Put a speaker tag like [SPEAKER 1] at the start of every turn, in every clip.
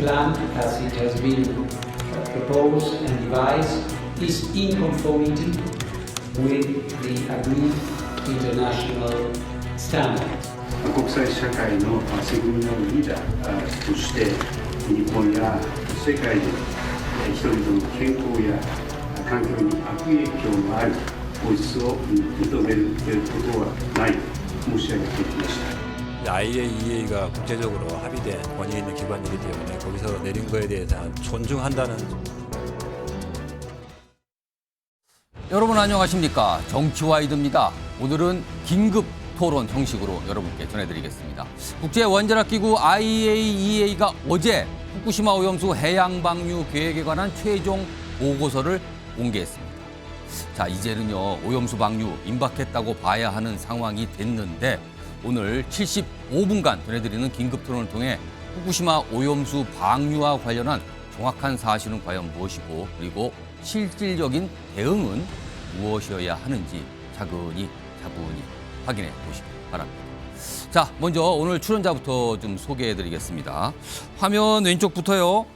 [SPEAKER 1] plan, as it has been proposed and devised, is in conformity with the agreed international standards.
[SPEAKER 2] 国際社会の責任あるリーダーとして日本や世界で人々の健康や環境に悪影響のある放出を認めることはないと申し上げてきました。
[SPEAKER 3] IAEA가 국제적으로 합의된 권위 있는 기관이기 때문에 거기서 내린 거에 대해서 존중한다는.
[SPEAKER 4] 여러분 안녕하십니까? 정치와이드입니다. 오늘은 긴급 토론 형식으로 여러분께 전해드리겠습니다. 국제원자력기구 IAEA가 어제 후쿠시마 오염수 해양 방류 계획에 관한 최종 보고서를 공개했습니다. 자, 이제는요 오염수 방류 임박했다고 봐야 하는 상황이 됐는데 오늘 75분간 전해드리는 긴급 토론을 통해 후쿠시마 오염수 방류와 관련한 정확한 사실은 과연 무엇이고 그리고 실질적인 대응은 무엇이어야 하는지 차분히 확인해 보시기 바랍니다. 자, 먼저 오늘 출연자부터 좀 소개해드리겠습니다. 화면 왼쪽부터요.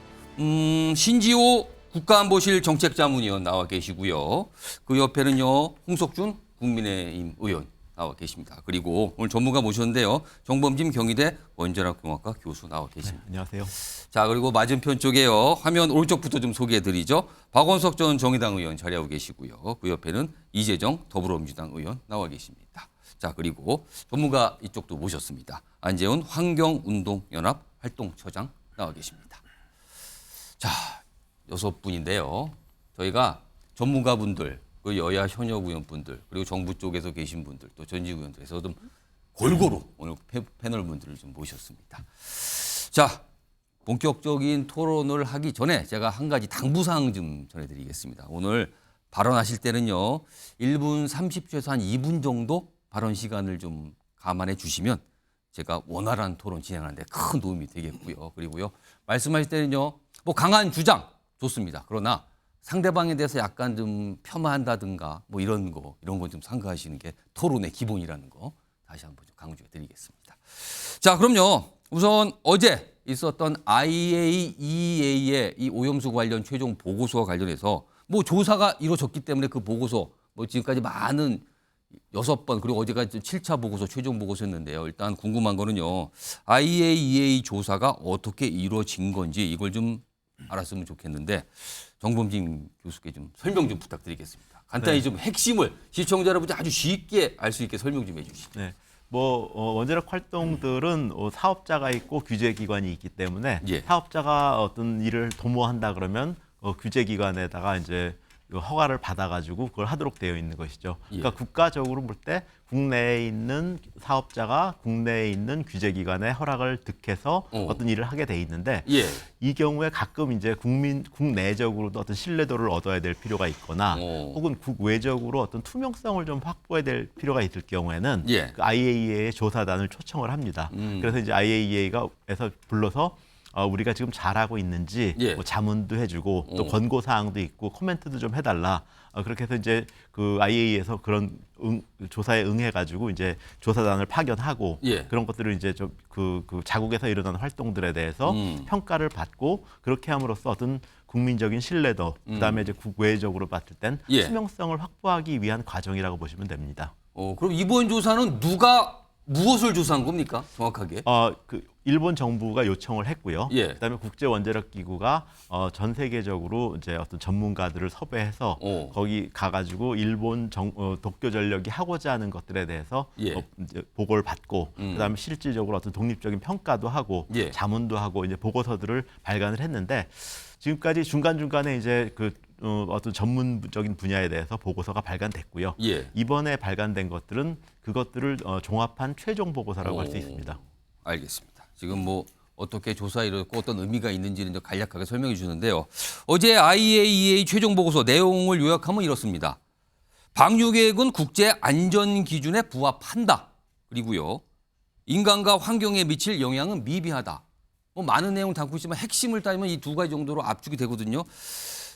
[SPEAKER 4] 신지호 국가안보실 정책자문위원 나와 계시고요. 그 옆에는요. 홍석준 국민의힘 의원 나와 계십니다. 그리고 오늘 전문가 모셨는데요. 정범진 경희대 원자력공학과 교수 나와 계십니다.
[SPEAKER 5] 네, 안녕하세요.
[SPEAKER 4] 자, 그리고 맞은편 쪽에요. 화면 오른쪽부터 좀 소개해드리죠. 박원석 전 정의당 의원 자리하고 계시고요. 그 옆에는 이재정 더불어민주당 의원 나와 계십니다. 자, 그리고 전문가 이쪽도 모셨습니다. 안재훈 환경운동연합 활동처장 나와 계십니다. 자, 6분인데요. 저희가 전문가분들, 그 여야 현역 의원분들, 그리고 정부 쪽에서 계신 분들, 또 전직 의원들에서 좀 골고루 오늘 패널 분들을 좀 모셨습니다. 자, 본격적인 토론을 하기 전에 제가 한 가지 당부사항 좀 전해드리겠습니다. 오늘 발언하실 때는요, 1분 30초에서 한 2분 정도 발언 시간을 좀 감안해 주시면 제가 원활한 토론 진행하는데 큰 도움이 되겠고요. 그리고요, 말씀하실 때는요, 뭐 강한 주장 좋습니다. 그러나 상대방에 대해서 약간 좀 폄하한다든가 뭐 이런 건 좀 삼가하시는 게 토론의 기본이라는 거 다시 한번 좀 강조해 드리겠습니다. 자, 그럼요. 우선 어제 있었던 IAEA의 이 오염수 관련 최종 보고서와 관련해서 뭐 조사가 이루어졌기 때문에 그 보고서 뭐 지금까지 많은 6번 그리고 어제가 7차 보고서 최종 보고서였는데요. 일단 궁금한 거는요. IAEA 조사가 어떻게 이루어진 건지 이걸 좀 알았으면 좋겠는데 정범진 교수께 좀 설명 좀 부탁드리겠습니다. 간단히 좀 핵심을 시청자 여러분이 아주 쉽게 알 수 있게 설명 좀 해주시죠.
[SPEAKER 5] 네. 원자력 활동들은 사업자가 있고 규제기관이 있기 때문에
[SPEAKER 4] 예.
[SPEAKER 5] 사업자가 어떤 일을 도모한다 그러면 규제기관에다가 이제 허가를 받아가지고 그걸 하도록 되어 있는 것이죠. 그러니까
[SPEAKER 4] 예.
[SPEAKER 5] 국가적으로 볼 때 국내에 있는 사업자가 국내에 있는 규제기관의 허락을 득해서 어떤 일을 하게 돼 있는데
[SPEAKER 4] 예.
[SPEAKER 5] 이 경우에 가끔 이제 국내적으로도 어떤 신뢰도를 얻어야 될 필요가 있거나 혹은 국외적으로 어떤 투명성을 좀 확보해야 될 필요가 있을 경우에는
[SPEAKER 4] 예.
[SPEAKER 5] 그 IAEA의 조사단을 초청을 합니다. 그래서 이제 IAEA에서 불러서 우리가 지금 잘하고 있는지
[SPEAKER 4] 예.
[SPEAKER 5] 뭐 자문도 해주고 또 권고 사항도 있고 코멘트도 좀 해달라. 그렇게 해서 이제 그 IAEA에서 그런 조사에 응해가지고 이제 조사단을 파견하고
[SPEAKER 4] 예.
[SPEAKER 5] 그런 것들을 이제 좀 그 자국에서 일어난 활동들에 대해서 평가를 받고 그렇게 함으로써 어떤 국민적인 신뢰도 그다음에 이제 국외적으로 봤을 땐
[SPEAKER 4] 예.
[SPEAKER 5] 투명성을 확보하기 위한 과정이라고 보시면 됩니다.
[SPEAKER 4] 그럼 이번 조사는 누가 무엇을 조사한 겁니까? 정확하게?
[SPEAKER 5] 그 일본 정부가 요청을 했고요.
[SPEAKER 4] 예.
[SPEAKER 5] 그다음에 국제원자력기구가 전 세계적으로 이제 어떤 전문가들을 섭외해서 거기 가가지고 일본 도쿄전력이 하고자 하는 것들에 대해서
[SPEAKER 4] 예.
[SPEAKER 5] 이제 보고를 받고 그다음에 실질적으로 어떤 독립적인 평가도 하고
[SPEAKER 4] 예.
[SPEAKER 5] 자문도 하고 이제 보고서들을 발간을 했는데 지금까지 중간중간에 이제 어떤 전문적인 분야에 대해서 보고서가 발간됐고요.
[SPEAKER 4] 예.
[SPEAKER 5] 이번에 발간된 것들은 그것들을 종합한 최종 보고서라고 할 수 있습니다.
[SPEAKER 4] 알겠습니다. 지금 뭐 어떻게 조사에 이르렀고 어떤 의미가 있는지는 간략하게 설명해 주셨는데요. 어제 IAEA 최종 보고서 내용을 요약하면 이렇습니다. 방류 계획은 국제 안전 기준에 부합한다. 그리고요. 인간과 환경에 미칠 영향은 미비하다. 뭐 많은 내용 담고 있지만 핵심을 따지면 이 두 가지 정도로 압축이 되거든요.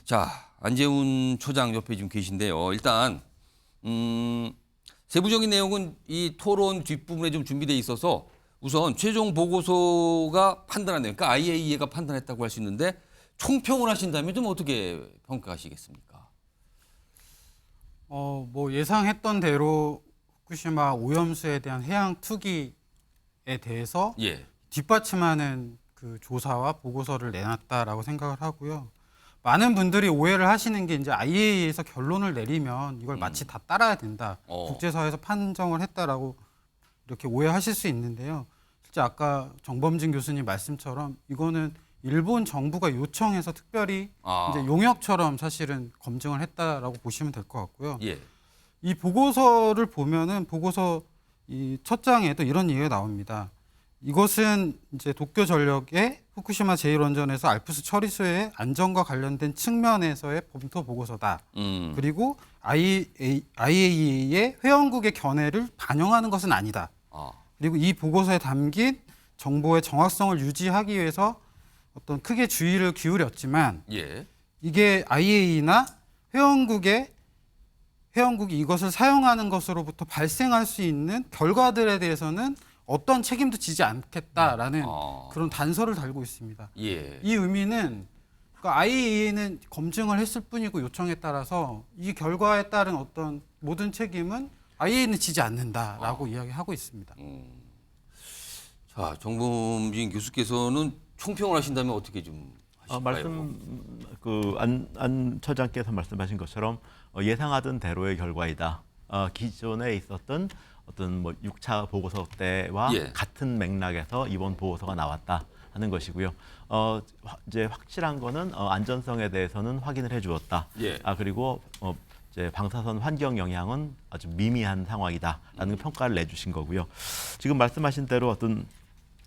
[SPEAKER 4] 자, 안재훈 초장 옆에 지금 계신데요. 일단 세부적인 내용은 이 토론 뒷부분에 좀 준비돼 있어서 우선 최종 보고서가 판단한다. 그러니까 IAEA가 판단했다고 할 수 있는데 총평을 하신다면 좀 어떻게 평가하시겠습니까?
[SPEAKER 6] 뭐 예상했던 대로 후쿠시마 오염수에 대한 해양 투기에 대해서
[SPEAKER 4] 예.
[SPEAKER 6] 뒷받침하는 그 조사와 보고서를 내놨다라고 생각을 하고요. 많은 분들이 오해를 하시는 게 이제 IAEA에서 결론을 내리면 이걸 마치 다 따라야 된다. 국제사회에서 판정을 했다라고 이렇게 오해하실 수 있는데요. 실제 아까 정범진 교수님 말씀처럼 이거는 일본 정부가 요청해서 특별히 이제 용역처럼 사실은 검증을 했다라고 보시면 될 것 같고요.
[SPEAKER 4] 예.
[SPEAKER 6] 이 보고서를 보면은 보고서 이 첫 장에도 이런 얘기가 나옵니다. 이것은 이제 도쿄전력의 후쿠시마 제1원전에서 알프스 처리소의 안전과 관련된 측면에서의 검토 보고서다. 그리고 IAEA의 회원국의 견해를 반영하는 것은 아니다. 그리고 이 보고서에 담긴 정보의 정확성을 유지하기 위해서 어떤 크게 주의를 기울였지만
[SPEAKER 4] 예.
[SPEAKER 6] 이게 IAEA나 회원국이 이것을 사용하는 것으로부터 발생할 수 있는 결과들에 대해서는 어떤 책임도 지지 않겠다라는 그런 단서를 달고 있습니다.
[SPEAKER 4] 예.
[SPEAKER 6] 이 의미는 그러니까 IAEA는 검증을 했을 뿐이고 요청에 따라서 이 결과에 따른 어떤 모든 책임은 IAEA는 지지 않는다라고 이야기하고 있습니다.
[SPEAKER 4] 자, 정범진 교수께서는 총평을 하신다면 어떻게 좀 하실까요?
[SPEAKER 5] 안 처장께서 말씀하신 것처럼 예상하던 대로의 결과이다. 기존에 있었던 어떤 뭐 6차 보고서 때와 같은 맥락에서 이번 보고서가 나왔다 하는 것이고요. 이제 확실한 거는 안전성에 대해서는 확인을 해주었다. 그리고 이제 방사선 환경 영향은 아주 미미한 상황이다라는 평가를 내주신 거고요. 지금 말씀하신 대로 어떤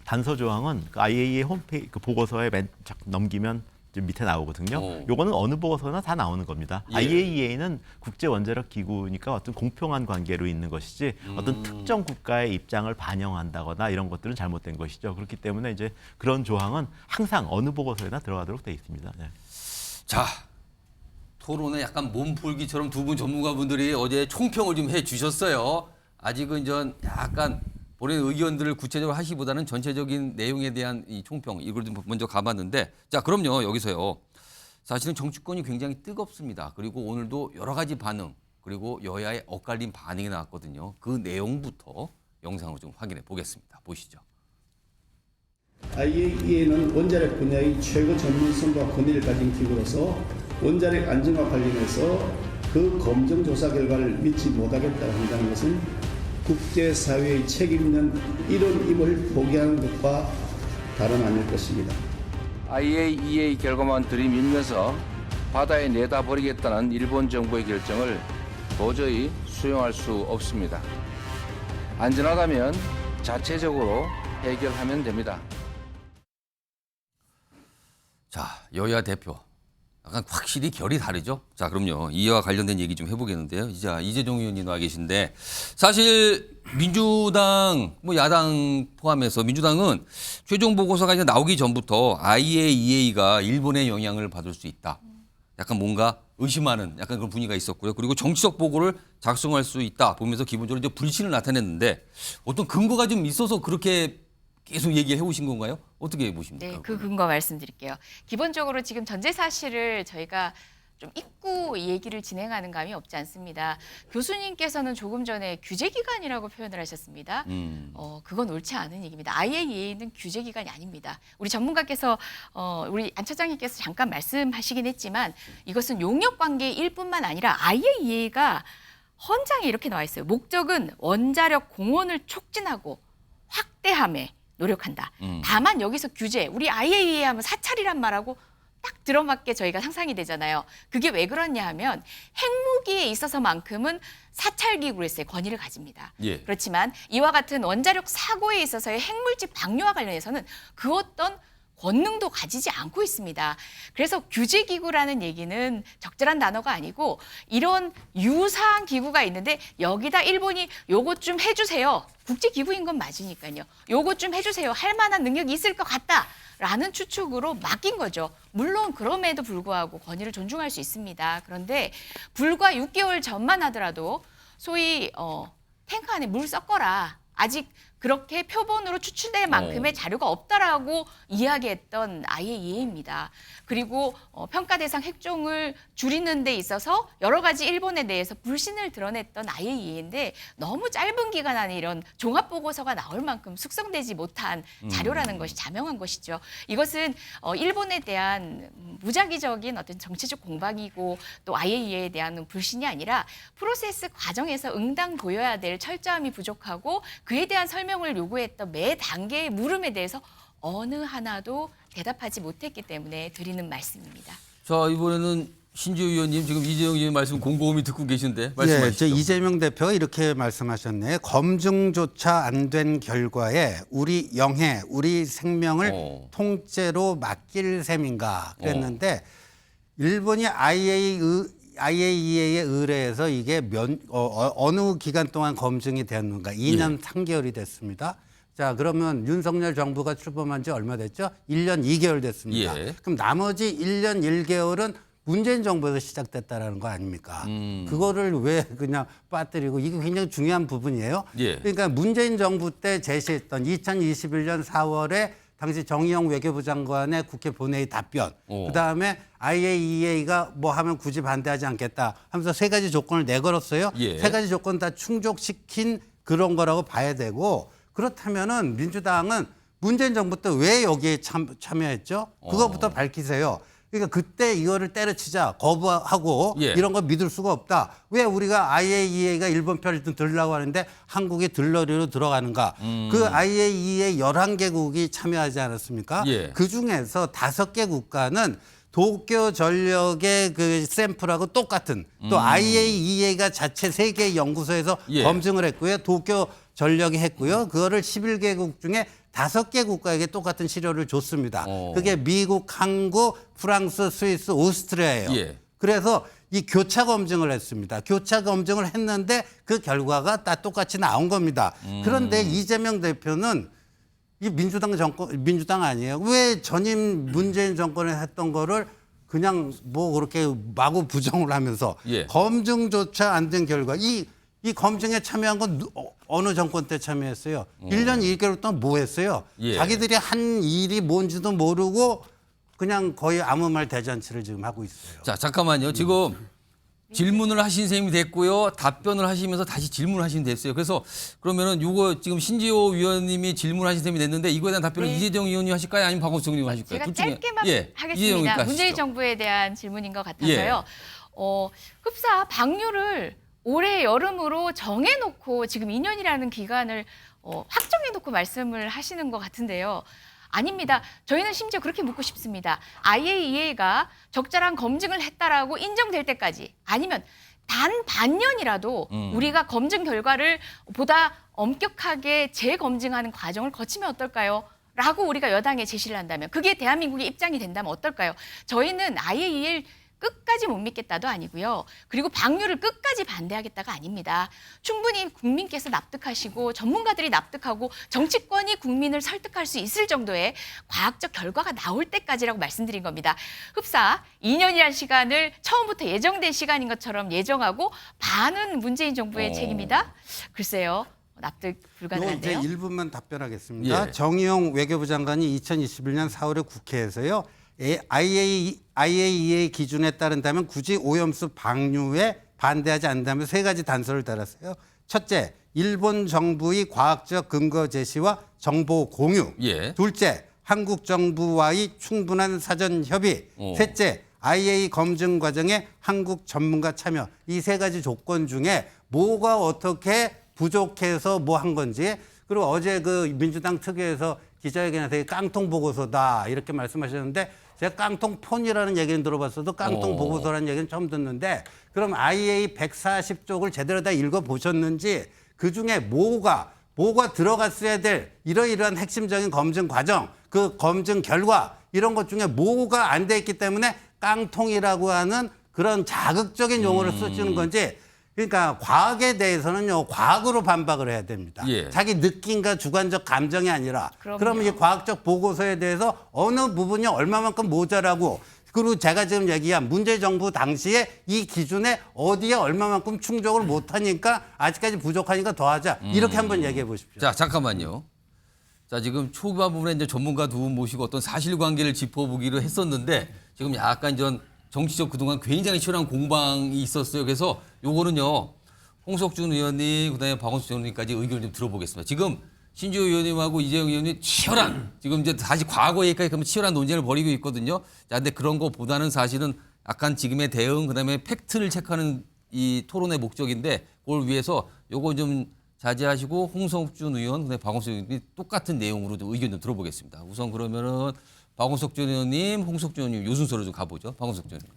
[SPEAKER 5] 단서 조항은 그 IAEA 홈페이지 그 보고서에 맨 넘기면 밑에 나오거든요. 요거는 어느 보고서나 다 나오는 겁니다. IAEA는 국제 원자력 기구니까 어떤 공평한 관계로 있는 것이지 어떤 특정 국가의 입장을 반영한다거나 이런 것들은 잘못된 것이죠. 그렇기 때문에 이제 그런 조항은 항상 어느 보고서에나 들어가도록 되어 있습니다. 네.
[SPEAKER 4] 자, 토론에 약간 몸풀기처럼 두 분 전문가분들이 어제 총평을 좀 해주셨어요. 아직은 전 약간 본인 의견들을 구체적으로 하시기보다는 전체적인 내용에 대한 이 총평 이걸 좀 먼저 가봤는데, 자 그럼요 여기서요. 사실은 정치권이 굉장히 뜨겁습니다. 그리고 오늘도 여러 가지 반응 그리고 여야의 엇갈린 반응이 나왔거든요. 그 내용부터 영상으로 좀 확인해 보겠습니다. 보시죠.
[SPEAKER 7] IAEA는 원자력 분야의 최고 전문성과 권위를 가진 기구로서 원자력 안전과 관련해서 그 검증 조사 결과를 믿지 못하겠다고 한다는 것은 국제사회의 책임 있는 이론임을 포기하는 것과 다름 아닐 것입니다.
[SPEAKER 8] IAEA 결과만 들이밀면서 바다에 내다버리겠다는 일본 정부의 결정을 도저히 수용할 수 없습니다. 안전하다면 자체적으로 해결하면 됩니다.
[SPEAKER 4] 자, 여야 대표. 약간 확실히 결이 다르죠. 자, 그럼요. 이와 관련된 얘기 좀 해보겠는데요. 자, 이재종 의원님 나와 계신데 사실 민주당, 뭐 야당 포함해서 민주당은 최종 보고서가 이제 나오기 전부터 IAEA가 일본의 영향을 받을 수 있다. 약간 뭔가 의심하는 약간 그런 분위기가 있었고요. 그리고 정치적 보고를 작성할 수 있다 보면서 기본적으로 이제 불신을 나타냈는데 어떤 근거가 좀 있어서 그렇게 계속 얘기해 오신 건가요? 어떻게 보십니까?
[SPEAKER 9] 네, 그 근거 말씀드릴게요. 기본적으로 지금 전제 사실을 저희가 좀 잊고 얘기를 진행하는 감이 없지 않습니다. 교수님께서는 조금 전에 규제기관이라고 표현을 하셨습니다. 그건 옳지 않은 얘기입니다. IAEA는 규제기관이 아닙니다. 우리 전문가께서 우리 안 처장님께서 잠깐 말씀하시긴 했지만 이것은 용역관계일 뿐만 아니라 IAEA가 헌장에 이렇게 나와 있어요. 목적은 원자력 공원을 촉진하고 확대함에 노력한다. 다만 여기서 규제, 우리 IAEA 하면 사찰이란 말하고 딱 들어맞게 저희가 상상이 되잖아요. 그게 왜 그러냐 하면 핵무기에 있어서만큼은 사찰기구로서의 권위를 가집니다. 그렇지만 이와 같은 원자력 사고에 있어서의 핵물질 방류와 관련해서는 그 어떤 권능도 가지지 않고 있습니다. 그래서 규제기구라는 얘기는 적절한 단어가 아니고 이런 유사한 기구가 있는데 여기다 일본이 요것 좀 해주세요. 국제기구인 건 맞으니까요. 요것 좀 해주세요. 할 만한 능력이 있을 것 같다라는 추측으로 맡긴 거죠. 물론 그럼에도 불구하고 권위를 존중할 수 있습니다. 그런데 불과 6개월 전만 하더라도 소위 탱크 안에 물 섞어라. 아직 그렇게 표본으로 추출될 만큼의 자료가 없다라고 이야기했던 IAEA입니다. 그리고 평가 대상 핵종을 줄이는 데 있어서 여러 가지 일본에 대해서 불신을 드러냈던 IAEA인데 너무 짧은 기간 안에 이런 종합 보고서가 나올 만큼 숙성되지 못한 자료라는 것이 자명한 것이죠. 이것은 일본에 대한 무작위적인 어떤 정치적 공방이고 또 IAEA에 대한 불신이 아니라 프로세스 과정에서 응당 보여야 될 철저함이 부족하고 그에 대한 설명을 요구했던 매 단계의 물음에 대해서 어느 하나도 대답하지 못했기 때문에 드리는 말씀입니다.
[SPEAKER 4] 자, 이번에는 신지호 의원님 지금 이재용 의원 말씀 곰곰이 듣고 계신데 말씀하시죠.
[SPEAKER 10] 이재명 대표가 이렇게 말씀하셨네요. 검증조차 안 된 결과에 우리 영해, 우리 생명을 통째로 맡길 셈인가 그랬는데 일본이 IAEA에 의뢰해서 이게 어느 기간 동안 검증이 되었는가? 2년 3개월이 됐습니다. 자, 그러면 윤석열 정부가 출범한 지 얼마 됐죠? 1년 2개월 됐습니다. 그럼 나머지 1년 1개월은 문재인 정부에서 시작됐다라는 거 아닙니까? 그거를 왜 그냥 빠뜨리고 이게 굉장히 중요한 부분이에요. 그러니까 문재인 정부 때 제시했던 2021년 4월에 당시 정의용 외교부 장관의 국회 본회의 답변, 그다음에 IAEA가 뭐 하면 굳이 반대하지 않겠다 하면서 세 가지 조건을 내걸었어요. 세 가지 조건 다 충족시킨 그런 거라고 봐야 되고 그렇다면은 민주당은 문재인 정부 때 왜 여기에 참여했죠? 그것부터 밝히세요. 그러니까 그때 이거를 때려치자 거부하고 이런 거 믿을 수가 없다. 왜 우리가 IAEA가 일본 편을 들으려고 하는데 한국이 들러리로 들어가는가. 그 IAEA 11개국이 참여하지 않았습니까? 그중에서 5개 국가는 도쿄 전력의 그 샘플하고 똑같은 또 IAEA가 자체 세계 연구소에서 검증을 했고요. 도쿄 전력이 했고요. 그거를 11개국 중에 5개 국가에게 똑같은 시료를 줬습니다. 그게 미국, 한국, 프랑스, 스위스, 오스트리아예요. 그래서 이 교차 검증을 했습니다. 교차 검증을 했는데 그 결과가 다 똑같이 나온 겁니다. 그런데 이재명 대표는 이 민주당 아니에요. 왜 전임 문재인 정권에 했던 거를 그냥 뭐 그렇게 마구 부정을 하면서 검증조차 안 된 결과 이 검증에 참여한 건 어느 정권 때 참여했어요? 1년 1개월 동안 뭐 했어요? 자기들이 한 일이 뭔지도 모르고 그냥 거의 아무 말 대잔치를 지금 하고 있어요.
[SPEAKER 4] 자, 잠깐만요. 지금 질문을 하신 셈이 됐고요. 답변을 하시면서 다시 질문을 하신 됐어요. 그래서 그러면은 이거 지금 신지호 위원님이 질문하신 셈이 됐는데 이거에 대한 답변을 이재정 의원님 하실까요? 아니면 박원석 의원님 하실까요?
[SPEAKER 9] 제가 짧게만 하겠습니다. 문재인 정부에 대한 질문인 것 같아서요. 흡사 방류를 올해 여름으로 정해놓고 지금 2년이라는 기간을 확정해놓고 말씀을 하시는 것 같은데요. 아닙니다. 저희는 심지어 그렇게 묻고 싶습니다. IAEA가 적절한 검증을 했다라고 인정될 때까지 아니면 단 반년이라도 우리가 검증 결과를 보다 엄격하게 재검증하는 과정을 거치면 어떨까요? 라고 우리가 여당에 제시를 한다면 그게 대한민국의 입장이 된다면 어떨까요? 저희는 IAEA를 끝까지 못 믿겠다도 아니고요. 그리고 방류를 끝까지 반대하겠다가 아닙니다. 충분히 국민께서 납득하시고 전문가들이 납득하고 정치권이 국민을 설득할 수 있을 정도의 과학적 결과가 나올 때까지라고 말씀드린 겁니다. 흡사 2년이라는 시간을 처음부터 예정된 시간인 것처럼 예정하고 반은 문재인 정부의 책임이다? 글쎄요. 납득 불가능한데요.
[SPEAKER 10] 이제 1분만 답변하겠습니다. 정의용 외교부 장관이 2021년 4월에 국회에서요. IAEA 기준에 따른다면 굳이 오염수 방류에 반대하지 않는다면 3가지 단서를 달았어요. 첫째, 일본 정부의 과학적 근거 제시와 정보 공유. 둘째, 한국 정부와의 충분한 사전 협의. 셋째, IAEA 검증 과정에 한국 전문가 참여. 이 3가지 조건 중에 뭐가 어떻게 부족해서 뭐 한 건지. 그리고 어제 그 민주당 특위에서 기자회견에서 깡통 보고서다 이렇게 말씀하셨는데 제가 깡통폰이라는 얘기는 들어봤어도 깡통 보고서라는 얘기는 처음 듣는데 그럼 IAEA 140쪽을 제대로 다 읽어보셨는지 그중에 뭐가 들어갔어야 될 이러이러한 핵심적인 검증 과정, 그 검증 결과 이런 것 중에 뭐가 안 돼 있기 때문에 깡통이라고 하는 그런 자극적인 용어를 쓰시는 건지 그러니까 과학에 대해서는요. 과학으로 반박을 해야 됩니다. 자기 느낌과 주관적 감정이 아니라 그러면 이 과학적 보고서에 대해서 어느 부분이 얼마만큼 모자라고 그리고 제가 지금 얘기한 문재인 정부 당시에 이 기준에 어디에 얼마만큼 충족을 못하니까 아직까지 부족하니까 더 하자. 이렇게 한번 얘기해 보십시오.
[SPEAKER 4] 자, 잠깐만요. 자, 지금 초반 부분에 이제 전문가 두 분 모시고 어떤 사실관계를 짚어보기로 했었는데 지금 약간 전 정치적 그동안 굉장히 치열한 공방이 있었어요. 그래서 요거는요, 홍석준 의원님, 그다음에 박원순 의원님까지 의견을 좀 들어보겠습니다. 지금 신지호 의원님하고 이재용 의원님 치열한, 지금 이제 다시 과거 얘기까지 가면 치열한 논쟁을 벌이고 있거든요. 자, 근데 그런 거보다는 사실은 약간 지금의 대응, 그다음에 팩트를 체크하는 이 토론의 목적인데 그걸 위해서 요거 좀 자제하시고 홍석준 의원, 그다음에 박원순 의원님이 똑같은 내용으로 좀 의견 좀 들어보겠습니다. 우선 그러면은 박원석준 의원님, 홍석준 의원님 요 순서로 좀 가보죠. 박원석준 의원님.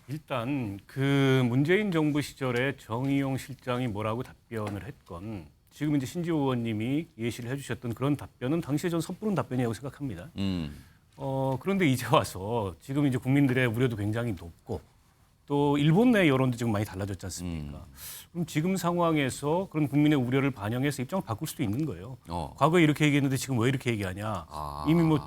[SPEAKER 2] 일단 그 문재인 정부 시절에 정의용 실장이 뭐라고 답변을 했건 지금 이제 신지호 의원님이 예시를 해주셨던 그런 답변은 당시에 전 섣부른 답변이라고 생각합니다. 그런데 이제 와서 지금 이제 국민들의 우려도 굉장히 높고 또 일본 내 여론도 지금 많이 달라졌지 않습니까? 그럼 지금 상황에서 그런 국민의 우려를 반영해서 입장을 바꿀 수도 있는 거예요. 과거에 이렇게 얘기했는데 지금 왜 이렇게 얘기하냐? 이미 뭐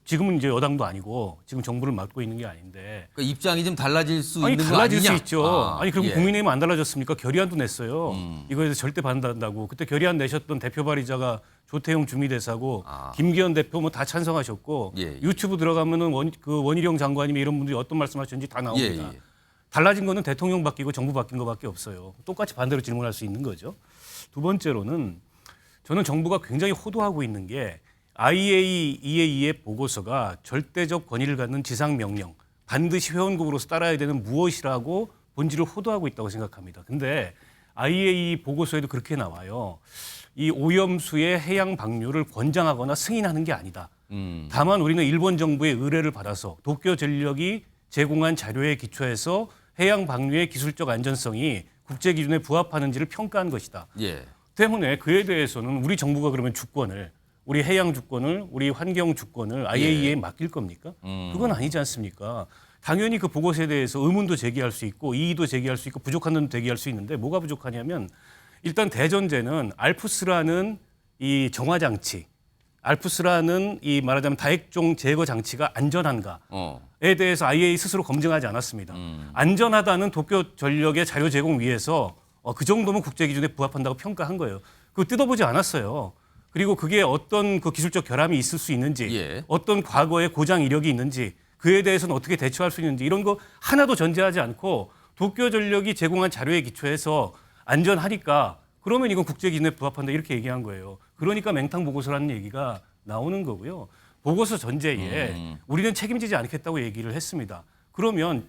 [SPEAKER 2] 지금은 이제 여당도 아니고 지금 정부를 맡고 있는 게 아닌데.
[SPEAKER 4] 그러니까 입장이 좀 달라질 수
[SPEAKER 2] 아니,
[SPEAKER 4] 있는 거
[SPEAKER 2] 달라질
[SPEAKER 4] 아니냐?
[SPEAKER 2] 수 있죠. 아니 그럼
[SPEAKER 4] 예.
[SPEAKER 2] 국민의힘 안 달라졌습니까? 결의안도 냈어요. 이거에 대해서 절대 반대한다고. 그때 결의안 내셨던 대표 발의자가 조태용 주미대사고 김기현 대표 뭐 다 찬성하셨고
[SPEAKER 4] 예.
[SPEAKER 2] 유튜브 들어가면은 원희룡 장관님이 이런 분들이 어떤 말씀하셨는지 다 나옵니다.
[SPEAKER 4] 예.
[SPEAKER 2] 달라진 거는 대통령 바뀌고 정부 바뀐 거밖에 없어요. 똑같이 반대로 질문할 수 있는 거죠. 두 번째로는 저는 정부가 굉장히 호도하고 있는 게 IAEA의 보고서가 절대적 권위를 갖는 지상명령, 반드시 회원국으로서 따라야 되는 무엇이라고 본질을 호도하고 있다고 생각합니다. 근데 IAEA 보고서에도 그렇게 나와요. 이 오염수의 해양 방류를 권장하거나 승인하는 게 아니다. 다만 우리는 일본 정부의 의뢰를 받아서 도쿄전력이 제공한 자료에 기초해서 해양 방류의 기술적 안전성이 국제 기준에 부합하는지를 평가한 것이다.
[SPEAKER 4] 예.
[SPEAKER 2] 때문에 그에 대해서는 우리 정부가 그러면 주권을, 우리 해양 주권을, 우리 환경 주권을 IAEA에 맡길 겁니까? 그건 아니지 않습니까? 당연히 그 보고서에 대해서 의문도 제기할 수 있고 이의도 제기할 수 있고 부족한 점도 제기할 수 있는데 뭐가 부족하냐면 일단 대전제는 알프스라는 이 정화 장치, 알프스라는 이 말하자면 다액종 제거 장치가 안전한가에 대해서 IAEA 스스로 검증하지 않았습니다. 안전하다는 도쿄 전력의 자료 제공 위해서 그 정도면 국제 기준에 부합한다고 평가한 거예요. 그거 뜯어보지 않았어요. 그리고 그게 어떤 그 기술적 결함이 있을 수 있는지,
[SPEAKER 4] 예.
[SPEAKER 2] 어떤 과거의 고장 이력이 있는지, 그에 대해서는 어떻게 대처할 수 있는지 이런 거 하나도 전제하지 않고 도쿄 전력이 제공한 자료에 기초해서 안전하니까 그러면 이건 국제 기준에 부합한다 이렇게 얘기한 거예요. 그러니까 맹탕 보고서라는 얘기가 나오는 거고요. 보고서 전제에 우리는 책임지지 않겠다고 얘기를 했습니다. 그러면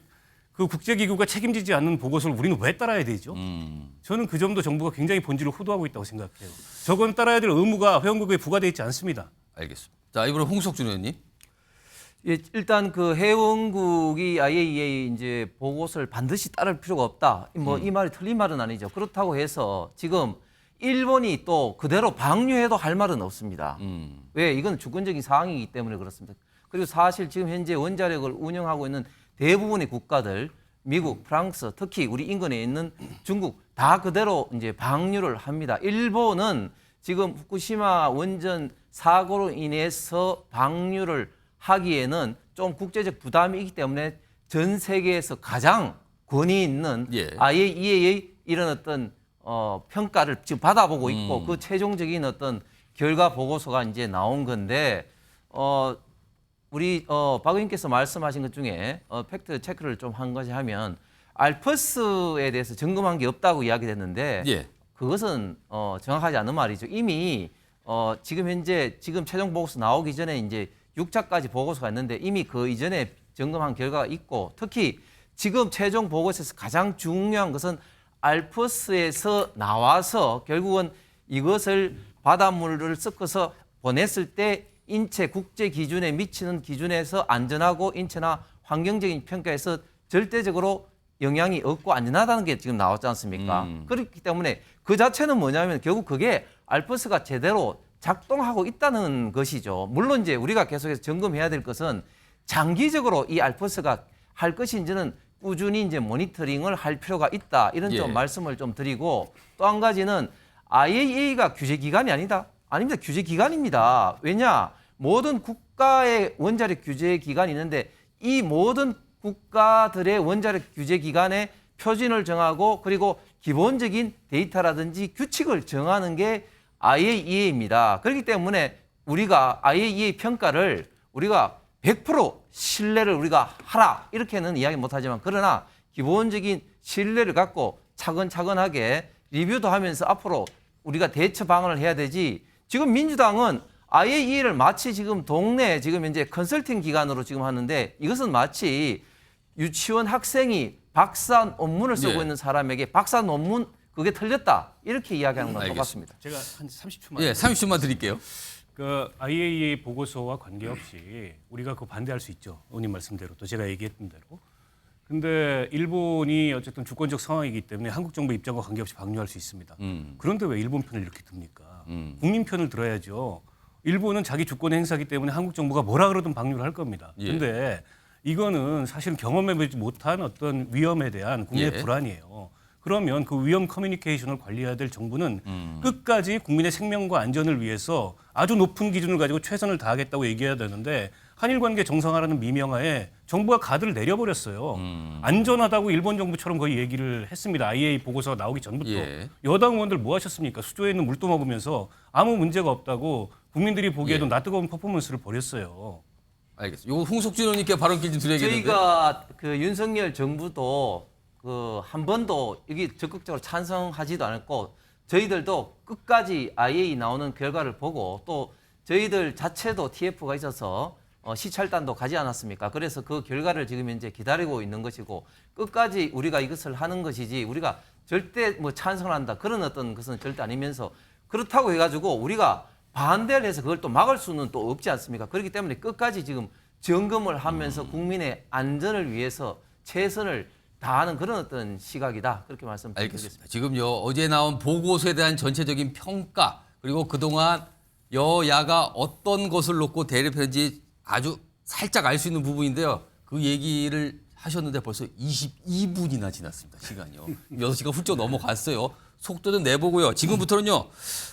[SPEAKER 2] 그 국제기구가 책임지지 않는 보고서를 우리는 왜 따라야 되죠? 저는 그 점도 정부가 굉장히 본질을 호도하고 있다고 생각해요. 저건 따라야 될 의무가 회원국에 부과되어 있지 않습니다.
[SPEAKER 4] 알겠습니다. 자, 이번에 홍석준 의원님.
[SPEAKER 11] 예, 일단 그 회원국이 IAEA 이제 보고서를 반드시 따를 필요가 없다. 뭐 이 말이 틀린 말은 아니죠. 그렇다고 해서 지금 일본이 또 그대로 방류해도 할 말은 없습니다. 왜? 이건 주권적인 사항이기 때문에 그렇습니다. 그리고 사실 지금 현재 원자력을 운영하고 있는 대부분의 국가들, 미국, 프랑스, 특히 우리 인근에 있는 중국 다 그대로 이제 방류를 합니다. 일본은 지금 후쿠시마 원전 사고로 인해서 방류를 하기에는 좀 국제적 부담이 있기 때문에 전 세계에서 가장 권위 있는
[SPEAKER 4] 예.
[SPEAKER 11] IAEA의 이런 어떤 평가를 지금 받아보고 있고 그 최종적인 어떤 결과 보고서가 이제 나온 건데 우리 박 의원께서 말씀하신 것 중에 팩트 체크를 좀 한 것이 하면 알프스에 대해서 점검한 게 없다고 이야기됐는데
[SPEAKER 4] 예.
[SPEAKER 11] 그것은 정확하지 않은 말이죠. 이미 지금 현재 지금 최종 보고서 나오기 전에 이제 6차까지 보고서가 있는데 이미 그 이전에 점검한 결과가 있고 특히 지금 최종 보고서에서 가장 중요한 것은 알프스에서 나와서 결국은 이것을 바닷물을 섞어서 보냈을 때 인체 국제 기준에 미치는 기준에서 안전하고 인체나 환경적인 평가에서 절대적으로 영향이 없고 안전하다는 게 지금 나왔지 않습니까? 그렇기 때문에 그 자체는 뭐냐면 결국 그게 알프스가 제대로 작동하고 있다는 것이죠. 물론 이제 우리가 계속해서 점검해야 될 것은 장기적으로 이 알프스가 할 것인지는 꾸준히 이제 모니터링을 할 필요가 있다. 이런 좀 말씀을 좀 드리고 또 한 가지는 IAEA가 규제기관이 아니다. 아닙니다. 규제기관입니다. 왜냐? 모든 국가의 원자력 규제기관이 있는데 이 모든 국가들의 원자력 규제 기관의 표준을 정하고 그리고 기본적인 데이터라든지 규칙을 정하는 게 IAEA입니다. 그렇기 때문에 우리가 IAEA 평가를 우리가 100% 신뢰를 우리가 하라 이렇게는 이야기 못하지만 그러나 기본적인 신뢰를 갖고 차근차근하게 리뷰도 하면서 앞으로 우리가 대처 방안을 해야 되지. 지금 민주당은 IAEA를 마치 지금 동네 지금 현재 컨설팅 기관으로 지금 하는데 이것은 마치 유치원 학생이 박사 논문을 쓰고 있는 사람에게 박사 논문 그게 틀렸다 이렇게 이야기하는 건 똑같습니다.
[SPEAKER 12] 제가 한 30초만.
[SPEAKER 4] 예, 30초만 드릴게요.
[SPEAKER 12] 그 IAEA 보고서와 관계없이 우리가 그 반대할 수 있죠. 의원님 말씀대로 또 제가 얘기했던 대로. 근데 일본이 어쨌든 주권적 상황이기 때문에 한국 정부 입장과 관계없이 방류할 수 있습니다. 그런데 왜 일본 편을 이렇게 듭니까? 국민 편을 들어야죠. 일본은 자기 주권 행사기 때문에 한국 정부가 뭐라 그러든 방류를 할 겁니다. 그런데 이거는 사실은 경험해보지 못한 어떤 위험에 대한 국민의 불안이에요. 그러면 그 위험 커뮤니케이션을 관리해야 될 정부는 끝까지 국민의 생명과 안전을 위해서 아주 높은 기준을 가지고 최선을 다하겠다고 얘기해야 되는데 한일 관계 정상화라는 미명하에 정부가 가드를 내려버렸어요. 안전하다고 일본 정부처럼 거의 얘기를 했습니다. IAEA 보고서가 나오기 전부터. 여당 의원들 뭐 하셨습니까? 수조에 있는 물도 먹으면서 아무 문제가 없다고 국민들이 보기에도 낯뜨거운 퍼포먼스를 벌였어요.
[SPEAKER 4] 알겠습니다. 이거 홍석준 의원님께 발언기 좀 드려야겠는데.
[SPEAKER 11] 저희가 그 윤석열 정부도 그 한 번도 여기 적극적으로 찬성하지도 않았고 저희들도 끝까지 IAEA 나오는 결과를 보고 또 저희들 자체도 TF가 있어서 시찰단도 가지 않았습니까? 그래서 그 결과를 지금 현재 기다리고 있는 것이고 끝까지 우리가 이것을 하는 것이지 우리가 절대 뭐 찬성한다 그런 어떤 것은 절대 아니면서 그렇다고 해가지고 우리가 반대를 해서 그걸 또 막을 수는 또 없지 않습니까? 그렇기 때문에 끝까지 지금 점검을 하면서 국민의 안전을 위해서 최선을 다하는 그런 어떤 시각이다. 그렇게 말씀드리겠습니다.
[SPEAKER 4] 알겠습니다. 지금요 어제 나온 보고서에 대한 전체적인 평가 그리고 그동안 여야가 어떤 것을 놓고 대립했는지 아주 살짝 알 수 있는 부분인데요. 그 얘기를 하셨는데 벌써 22분이나 지났습니다. 시간이요. 6시가 훌쩍 넘어갔어요. 속도 좀 내보고요. 지금부터는요.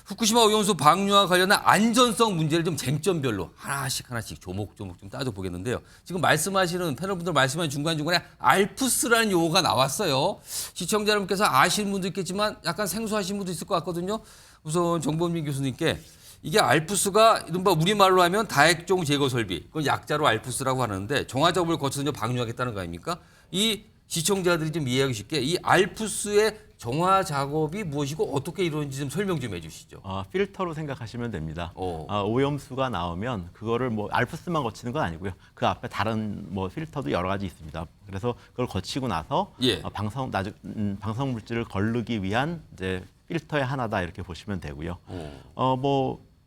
[SPEAKER 4] 후쿠시마 오염수 방류와 관련한 안전성 문제를 좀 쟁점별로 하나씩 조목조목 좀 따져보겠는데요. 지금 말씀하시는 패널분들 말씀하신 중간중간에 알프스라는 용어가 나왔어요. 시청자 여러분께서 아시는 분도 있겠지만 약간 생소하신 분도 있을 것 같거든요. 우선 정범민 교수님께 이게 알프스가 이른바 우리말로 하면 다액종 제거 설비, 그건 약자로 알프스라고 하는데 정화작업을 거쳐서 방류하겠다는 거 아닙니까? 이 시청자들이 좀 이해하기 쉽게 이 알프스의 정화 작업이 무엇이고 어떻게 이루어지는지 좀 설명 좀 해주시죠.
[SPEAKER 5] 필터로 생각하시면 됩니다. 오염수가 나오면 그거를 뭐 알프스만 거치는 건 아니고요. 그 앞에 다른 뭐 필터도 여러 가지 있습니다. 그래서 그걸 거치고 나서 방사능 물질을 걸르기 위한 이제 필터의 하나다 이렇게 보시면 되고요.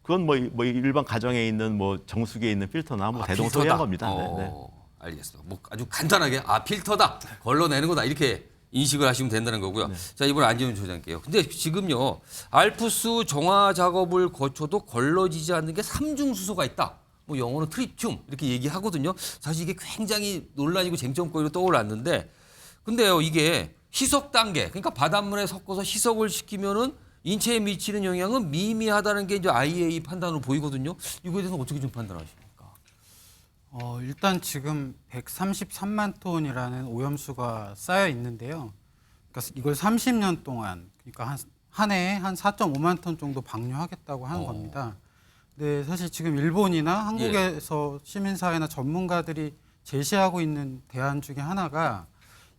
[SPEAKER 5] 그건 뭐 일반 가정에 있는 뭐 정수기에 있는 필터나 뭐 대동소이한 겁니다. 네.
[SPEAKER 4] 알겠습니다. 뭐 아주 간단하게 필터다 걸러내는 거다 이렇게 인식을 하시면 된다는 거고요. 자 이번에 안재훈 소장님께요. 근데 지금요 알프스 정화 작업을 거쳐도 걸러지지 않는 게 삼중수소가 있다. 뭐 영어로 트리튬 이렇게 얘기하거든요. 사실 이게 굉장히 논란이고 쟁점거리로 떠올랐는데 근데요 이게 희석 단계 그러니까 바닷물에 섞어서 희석을 시키면은 인체에 미치는 영향은 미미하다는 게 이제 IAEA 판단으로 보이거든요. 이거에 대해서 어떻게 좀 판단하십니까?
[SPEAKER 6] 일단 지금 133만 톤이라는 오염수가 쌓여 있는데요. 그러니까 이걸 30년 동안 그러니까 한 해에 한 4.5만 톤 정도 방류하겠다고 하는 겁니다. 근데 사실 지금 일본이나 한국에서 시민사회나 전문가들이 제시하고 있는 대안 중에 하나가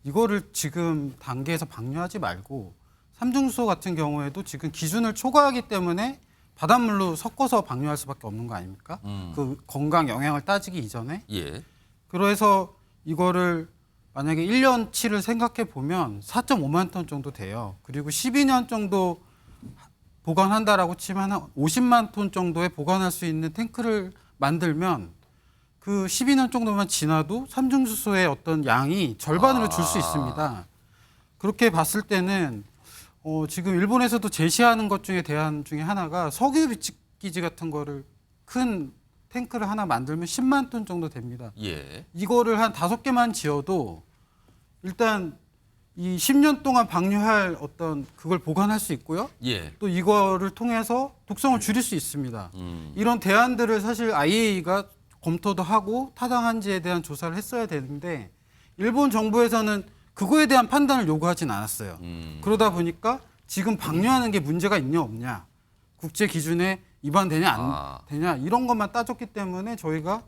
[SPEAKER 6] 이거를 지금 단계에서 방류하지 말고 삼중수소 같은 경우에도 지금 기준을 초과하기 때문에 바닷물로 섞어서 방류할 수밖에 없는 거 아닙니까? 그 건강 영향을 따지기 이전에. 그래서 이거를 만약에 1년치를 생각해 보면 4.5만 톤 정도 돼요. 그리고 12년 정도 보관한다라고 치면 한 50만 톤 정도에 보관할 수 있는 탱크를 만들면 그 12년 정도만 지나도 삼중수소의 어떤 양이 절반으로 줄 수 있습니다. 그렇게 봤을 때는 지금 일본에서도 제시하는 것 중에 대안 중에 하나가 석유 비축기지 같은 거를 큰 탱크를 하나 만들면 10만 톤 정도 됩니다. 이거를 한 5개만 지어도 일단 이 10년 동안 방류할 어떤 그걸 보관할 수 있고요. 또 이거를 통해서 독성을 줄일 수 있습니다. 이런 대안들을 사실 IAEA가 검토도 하고 타당한지에 대한 조사를 했어야 되는데 일본 정부에서는 그거에 대한 판단을 요구하진 않았어요. 그러다 보니까 지금 방류하는 게 문제가 있냐 없냐, 국제 기준에 위반되냐 안 되냐 이런 것만 따졌기 때문에 저희가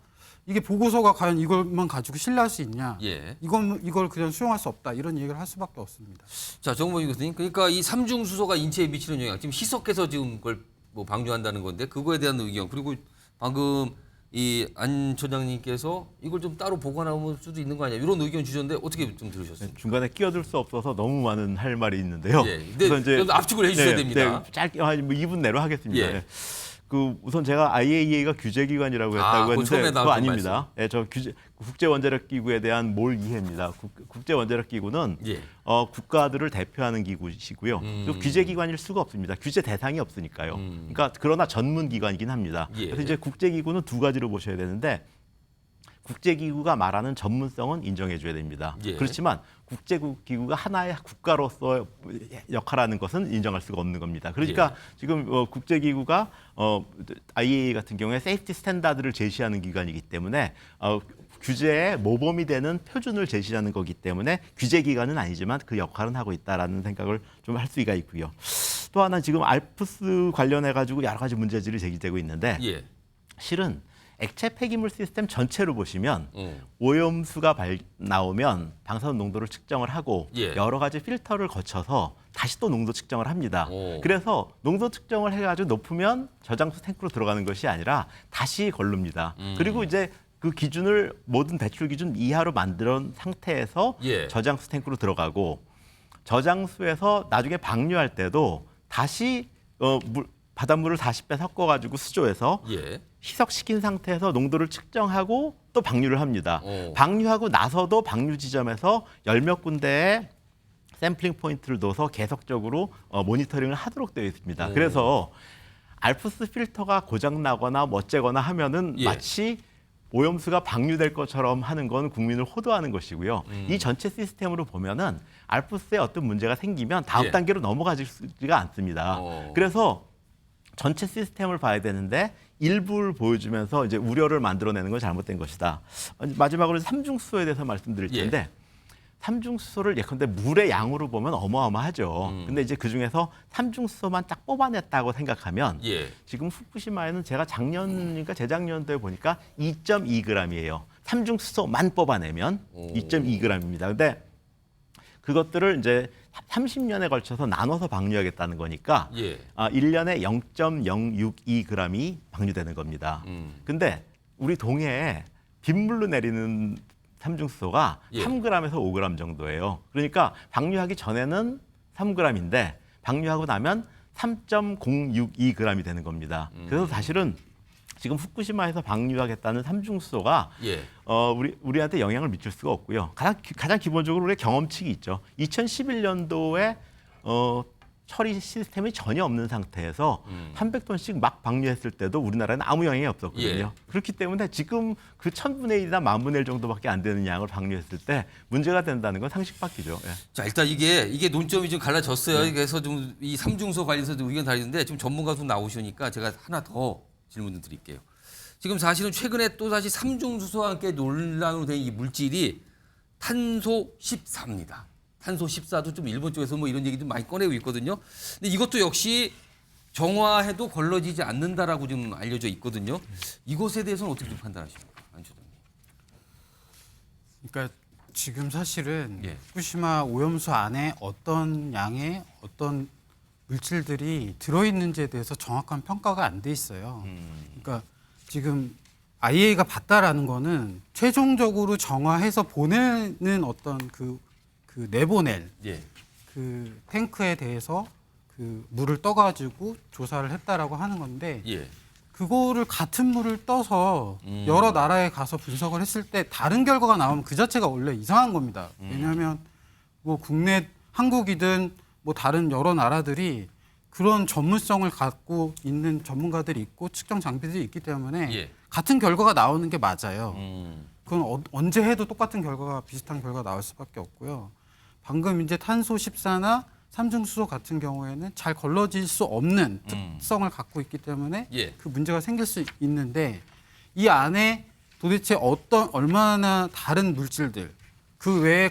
[SPEAKER 6] 이게 보고서가 과연 이걸만 가지고 신뢰할 수 있냐, 이걸 그냥 수용할 수 없다 이런 얘기를 할 수밖에 없습니다.
[SPEAKER 4] 자, 정범희 교수님, 그러니까 이 삼중 수소가 인체에 미치는 영향, 지금 희석해서 지금 그걸 뭐 방류한다는 건데 그거에 대한 의견, 그리고 방금 이 안 처장님께서 이걸 좀 따로 보관할 수도 있는 거 아니야, 이런 의견 주셨는데 어떻게 좀 들으셨어요?
[SPEAKER 5] 중간에 끼어들 수 없어서 너무 많은 할 말이 있는데요.
[SPEAKER 4] 근데 이제 압축을 해주셔야 됩니다.
[SPEAKER 5] 짧게 한 2분 내로 하겠습니다.
[SPEAKER 4] 예.
[SPEAKER 5] 우선 제가 IAEA가 규제기관이라고 했다고 했는데 그거 아닙니다. 저 국제원자력기구에 대한 몰 이해입니다. 국제원자력기구는 국가들을 대표하는 기구이시고요. 또 규제기관일 수가 없습니다. 규제 대상이 없으니까요. 그러니까 그러나 전문기관이긴 합니다. 그래서 이제 국제기구는 두 가지로 보셔야 되는데, 국제기구가 말하는 전문성은 인정해줘야 됩니다. 그렇지만 국제기구가 하나의 국가로서 역할하는 것은 인정할 수가 없는 겁니다. 그러니까 지금 국제기구가 IAEA 같은 경우에 세이프티 스탠다드를 제시하는 기관이기 때문에 규제에 모범이 되는 표준을 제시하는 거기 때문에 규제기관은 아니지만 그 역할은 하고 있다라는 생각을 좀 할 수가 있고요. 또 하나 지금 알프스 관련해 가지고 여러 가지 문제들이 제기되고 있는데 실은 액체 폐기물 시스템 전체로 보시면 오염수가 나오면 방사선 농도를 측정을 하고 여러 가지 필터를 거쳐서 다시 또 농도 측정을 합니다. 그래서 농도 측정을 해가지고 높으면 저장소 탱크로 들어가는 것이 아니라 다시 걸릅니다. 그리고 이제 그 기준을 모든 배출 기준 이하로 만들어 상태에서 저장수 탱크로 들어가고, 저장수에서 나중에 방류할 때도 다시 바닷물을 다시 빼 섞어가지고 수조에서 희석시킨 상태에서 농도를 측정하고 또 방류를 합니다. 방류하고 나서도 방류 지점에서 열 몇 군데에 샘플링 포인트를 넣어서 계속적으로 모니터링을 하도록 되어 있습니다. 그래서 알프스 필터가 고장나거나 어째거나 하면은 마치 오염수가 방류될 것처럼 하는 건 국민을 호도하는 것이고요. 이 전체 시스템으로 보면은 알프스에 어떤 문제가 생기면 다음 단계로 넘어가지가 않습니다. 그래서 전체 시스템을 봐야 되는데 일부를 보여주면서 이제 우려를 만들어내는 건 잘못된 것이다. 마지막으로 삼중수소에 대해서 말씀드릴 텐데, 삼중수소를 예컨대 물의 양으로 보면 어마어마하죠. 근데 이제 그중에서 삼중수소만 딱 뽑아냈다고 생각하면 지금 후쿠시마에는 제가 작년이니까 재작년도에 보니까 2.2g이에요. 삼중수소만 뽑아내면 2.2g입니다. 근데 그것들을 이제 30년에 걸쳐서 나눠서 방류하겠다는 거니까 1년에 0.062g이 방류되는 겁니다. 근데 우리 동해에 빗물로 내리는 삼중수소가 3g에서 5g 정도예요. 그러니까 방류하기 전에는 3g인데 방류하고 나면 3.062g이 되는 겁니다. 그래서 사실은 지금 후쿠시마에서 방류하겠다는 삼중수소가 우리한테 영향을 미칠 수가 없고요. 가장 기본적으로 우리의 경험칙이 있죠. 2011년도에 처리 시스템이 전혀 없는 상태에서 300톤씩 막 방류했을 때도 우리나라에는 아무 영향이 없었거든요. 그렇기 때문에 지금 그 1000분의 1이나 10,000분의 1 정도밖에 안 되는 양을 방류했을 때 문제가 된다는 건 상식 밖이죠.
[SPEAKER 4] 자, 일단 이게 논점이 좀 갈라졌어요. 그래서 좀 이 삼중수소 관련해서 의견 다르는데 지금 전문가 좀 나오시니까 제가 하나 더 질문을 드릴게요. 지금 사실은 최근에 또 다시 삼중수소와 함께 논란으로 된 이 물질이 탄소 14입니다. 탄소 14도 좀 일본 쪽에서 뭐 이런 얘기 좀 많이 꺼내고 있거든요. 근데 이것도 역시 정화해도 걸러지지 않는다라고 좀 알려져 있거든요. 이것에 대해서는 어떻게 좀 판단하십니까, 안 처장님?
[SPEAKER 6] 그러니까 지금 사실은 후쿠시마 오염수 안에 어떤 양의 어떤 물질들이 들어있는지에 대해서 정확한 평가가 안 돼 있어요. 그러니까 지금 IAEA가 봤다라는 거는 최종적으로 정화해서 보내는 어떤 그 내보낼 그 탱크에 대해서 그 물을 떠가지고 조사를 했다라고 하는 건데 그거를 같은 물을 떠서 여러 나라에 가서 분석을 했을 때 다른 결과가 나오면 그 자체가 원래 이상한 겁니다. 왜냐하면 뭐 국내 한국이든 뭐 다른 여러 나라들이 그런 전문성을 갖고 있는 전문가들이 있고 측정 장비들이 있기 때문에 같은 결과가 나오는 게 맞아요. 그건 언제 해도 똑같은 결과가 비슷한 결과가 나올 수밖에 없고요. 방금 이제 탄소 14나 삼중수소 같은 경우에는 잘 걸러질 수 없는 특성을 갖고 있기 때문에 그 문제가 생길 수 있는데 이 안에 도대체 얼마나 다른 물질들 그 외에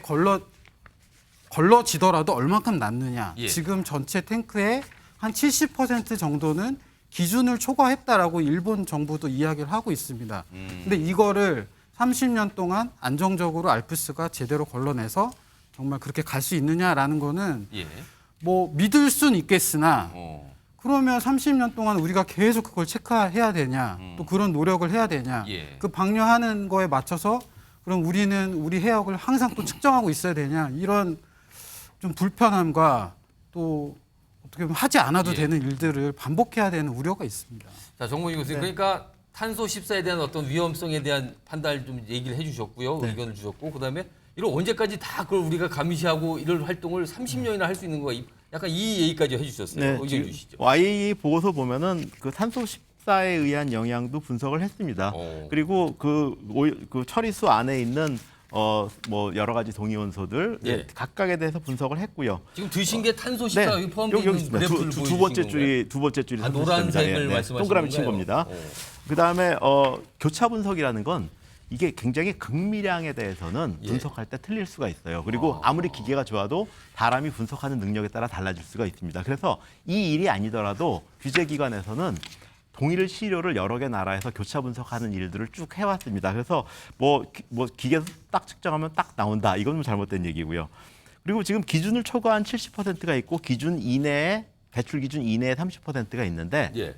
[SPEAKER 6] 걸러지더라도 얼마큼 남느냐.
[SPEAKER 4] 예.
[SPEAKER 6] 지금 전체 탱크의 한 70% 정도는 기준을 초과했다라고 일본 정부도 이야기를 하고 있습니다. 근데 이거를 30년 동안 안정적으로 알프스가 제대로 걸러내서 정말 그렇게 갈 수 있느냐라는 거는
[SPEAKER 4] 예.
[SPEAKER 6] 뭐 믿을 순 있겠으나 그러면 30년 동안 우리가 계속 그걸 체크해야 되냐, 또 그런 노력을 해야 되냐,
[SPEAKER 4] 예.
[SPEAKER 6] 그 방류하는 거에 맞춰서 그럼 우리는 우리 해역을 항상 또 측정하고 있어야 되냐, 이런 좀 불편함과 또 어떻게 보면 하지 않아도
[SPEAKER 4] 예.
[SPEAKER 6] 되는 일들을 반복해야 되는 우려가 있습니다.
[SPEAKER 4] 자, 정문희 교수님, 그러니까 탄소 14에 대한 어떤 위험성에 대한 판단을 좀 얘기를 해주셨고요, 의견을 주셨고, 그다음에 이걸 언제까지 다 그걸 우리가 감시하고 이런 활동을 30년이나 할 수 있는 거가 약간 이 얘기까지 해주셨어요.
[SPEAKER 5] 네,
[SPEAKER 4] 의견 주시죠.
[SPEAKER 5] IAEA 보고서 보면은 그 탄소 14에 의한 영향도 분석을 했습니다. 그리고 그 처리수 안에 있는 뭐 여러 가지 동위원소들
[SPEAKER 4] 예.
[SPEAKER 5] 각각에 대해서 분석을 했고요.
[SPEAKER 4] 지금 드신 게 탄소 14
[SPEAKER 5] 네,
[SPEAKER 4] 포함되어
[SPEAKER 5] 여기
[SPEAKER 4] 있는
[SPEAKER 5] 있습니다.
[SPEAKER 4] 그래프를
[SPEAKER 5] 두 번째
[SPEAKER 4] 보여주신
[SPEAKER 5] 줄이 두 번째 줄이
[SPEAKER 4] 아, 노란색을 말씀하시는
[SPEAKER 5] 동그라미 친
[SPEAKER 4] 건가요?
[SPEAKER 5] 겁니다. 그다음에 교차 분석이라는 건 이게 굉장히 극미량에 대해서는
[SPEAKER 4] 예.
[SPEAKER 5] 분석할 때 틀릴 수가 있어요. 그리고 아무리 기계가 좋아도 사람이 분석하는 능력에 따라 달라질 수가 있습니다. 그래서 이 일이 아니더라도 규제기관에서는 동일 시료를 여러 개 나라에서 교차 분석하는 일들을 쭉 해왔습니다. 그래서 뭐 기계에서 딱 측정하면 딱 나온다. 이건 좀 잘못된 얘기고요. 그리고 지금 기준을 초과한 70%가 있고 기준 이내에 배출 기준 이내에 30%가 있는데
[SPEAKER 4] 예.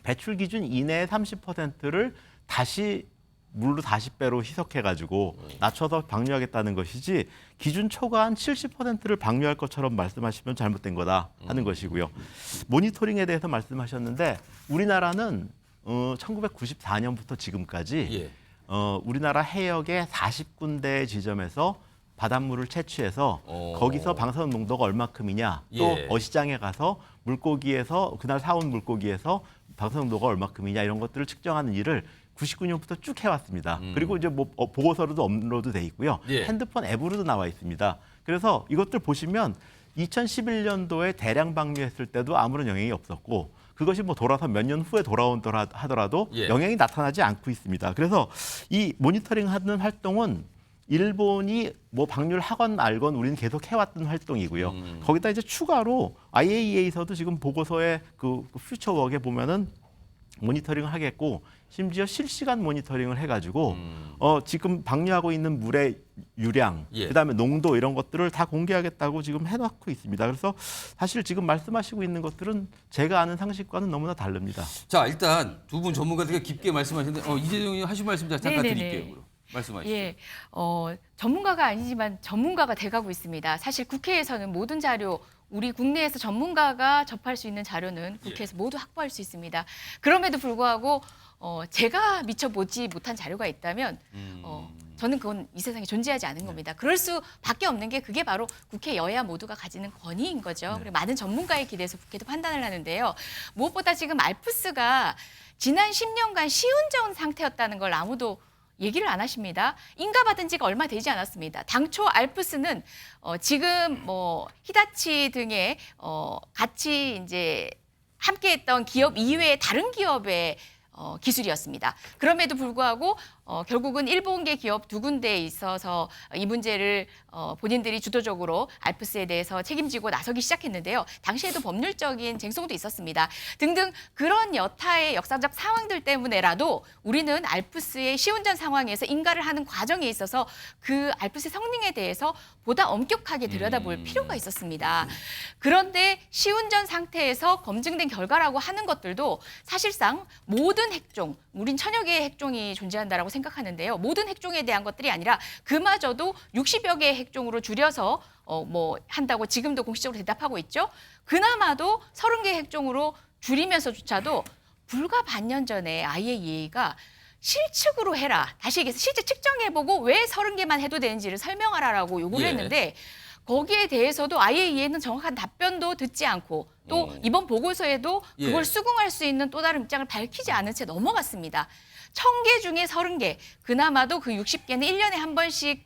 [SPEAKER 5] 배출 기준 이내의 30%를 다시 물로 다시 배로 희석해가지고 낮춰서 방류하겠다는 것이지 기준 초과한 70%를 방류할 것처럼 말씀하시면 잘못된 거다 하는 것이고요. 모니터링에 대해서 말씀하셨는데 우리나라는 1994년부터 지금까지
[SPEAKER 4] 예.
[SPEAKER 5] 우리나라 해역의 40군데 지점에서 바닷물을 채취해서 거기서 방사능 농도가 얼마큼이냐 또
[SPEAKER 4] 예.
[SPEAKER 5] 어시장에 가서 물고기에서 그날 사온 물고기에서 방사능 농도가 얼마큼이냐 이런 것들을 측정하는 일을 99년부터 쭉 해왔습니다. 그리고 이제 뭐 보고서로도 업로드 돼 있고요.
[SPEAKER 4] 예.
[SPEAKER 5] 핸드폰 앱으로도 나와 있습니다. 그래서 이것들 보시면 2011년도에 대량 방류했을 때도 아무런 영향이 없었고 그것이 뭐 돌아서 몇 년 후에 돌아온더라 하더라도
[SPEAKER 4] 예.
[SPEAKER 5] 영향이 나타나지 않고 있습니다. 그래서 이 모니터링하는 활동은 일본이 뭐 방류를 하건 말건 우리는 계속 해왔던 활동이고요. 거기다 이제 추가로 IAEA에서도 지금 보고서에 그 퓨처웍에 보면은 모니터링을 하겠고 심지어 실시간 모니터링을 해가지고 지금 방류하고 있는 물의 유량,
[SPEAKER 4] 예.
[SPEAKER 5] 그다음에 농도 이런 것들을 다 공개하겠다고 지금 해놓고 있습니다. 그래서 사실 지금 말씀하시고 있는 것들은 제가 아는 상식과는 너무나 다릅니다.
[SPEAKER 4] 자, 일단 두 분 전문가들이 깊게 말씀하셨는데 이재정 의원 하신 말씀 잠깐
[SPEAKER 9] 네네네.
[SPEAKER 4] 드릴게요. 그럼. 말씀하시죠.
[SPEAKER 9] 예, 전문가가 아니지만 전문가가 돼가고 있습니다. 사실 국회에서는 모든 자료, 우리 국내에서 전문가가 접할 수 있는 자료는 국회에서 모두 확보할 수 있습니다. 그럼에도 불구하고 제가 미처 보지 못한 자료가 있다면 저는 그건 이 세상에 존재하지 않은 겁니다. 그럴 수밖에 없는 게 그게 바로 국회 여야 모두가 가지는 권위인 거죠. 그리고 많은 전문가에 기대서 국회도 판단을 하는데요. 무엇보다 지금 알프스가 지난 10년간 시운전 상태였다는 걸 아무도 얘기를 안 하십니다. 인가받은 지가 얼마 되지 않았습니다. 당초 알프스는 지금 뭐 히다치 등의 같이 이제 함께했던 기업 이외의 다른 기업의 기술이었습니다. 그럼에도 불구하고 결국은 일본계 기업 두 군데에 있어서 이 문제를 본인들이 주도적으로 알프스에 대해서 책임지고 나서기 시작했는데요. 당시에도 법률적인 쟁송도 있었습니다. 등등 그런 여타의 역사적 상황들 때문에라도 우리는 알프스의 시운전 상황에서 인가를 하는 과정에 있어서 그 알프스의 성능에 대해서 보다 엄격하게 들여다볼 필요가 있었습니다. 그런데 시운전 상태에서 검증된 결과라고 하는 것들도 사실상 모든 핵종, 우린 천여 개의 핵종이 존재한다라고 생각하는데요. 모든 핵종에 대한 것들이 아니라 그마저도 60여 개의 핵종으로 줄여서 뭐 한다고 지금도 공식적으로 대답하고 있죠. 그나마도 30개의 핵종으로 줄이면서조차도 불과 반년 전에 IAEA가 실측으로 해라. 다시 얘기해서 실제 측정해보고 왜 30개만 해도 되는지를 설명하라라고 요구를 했는데 거기에 대해서도 IAEA는 정확한 답변도 듣지 않고 또 이번 보고서에도 그걸 수긍할 수 있는 또 다른 입장을 밝히지 않은 채 넘어갔습니다. 1000개 중에 30개, 그나마도 그 60개는 1년에 한 번씩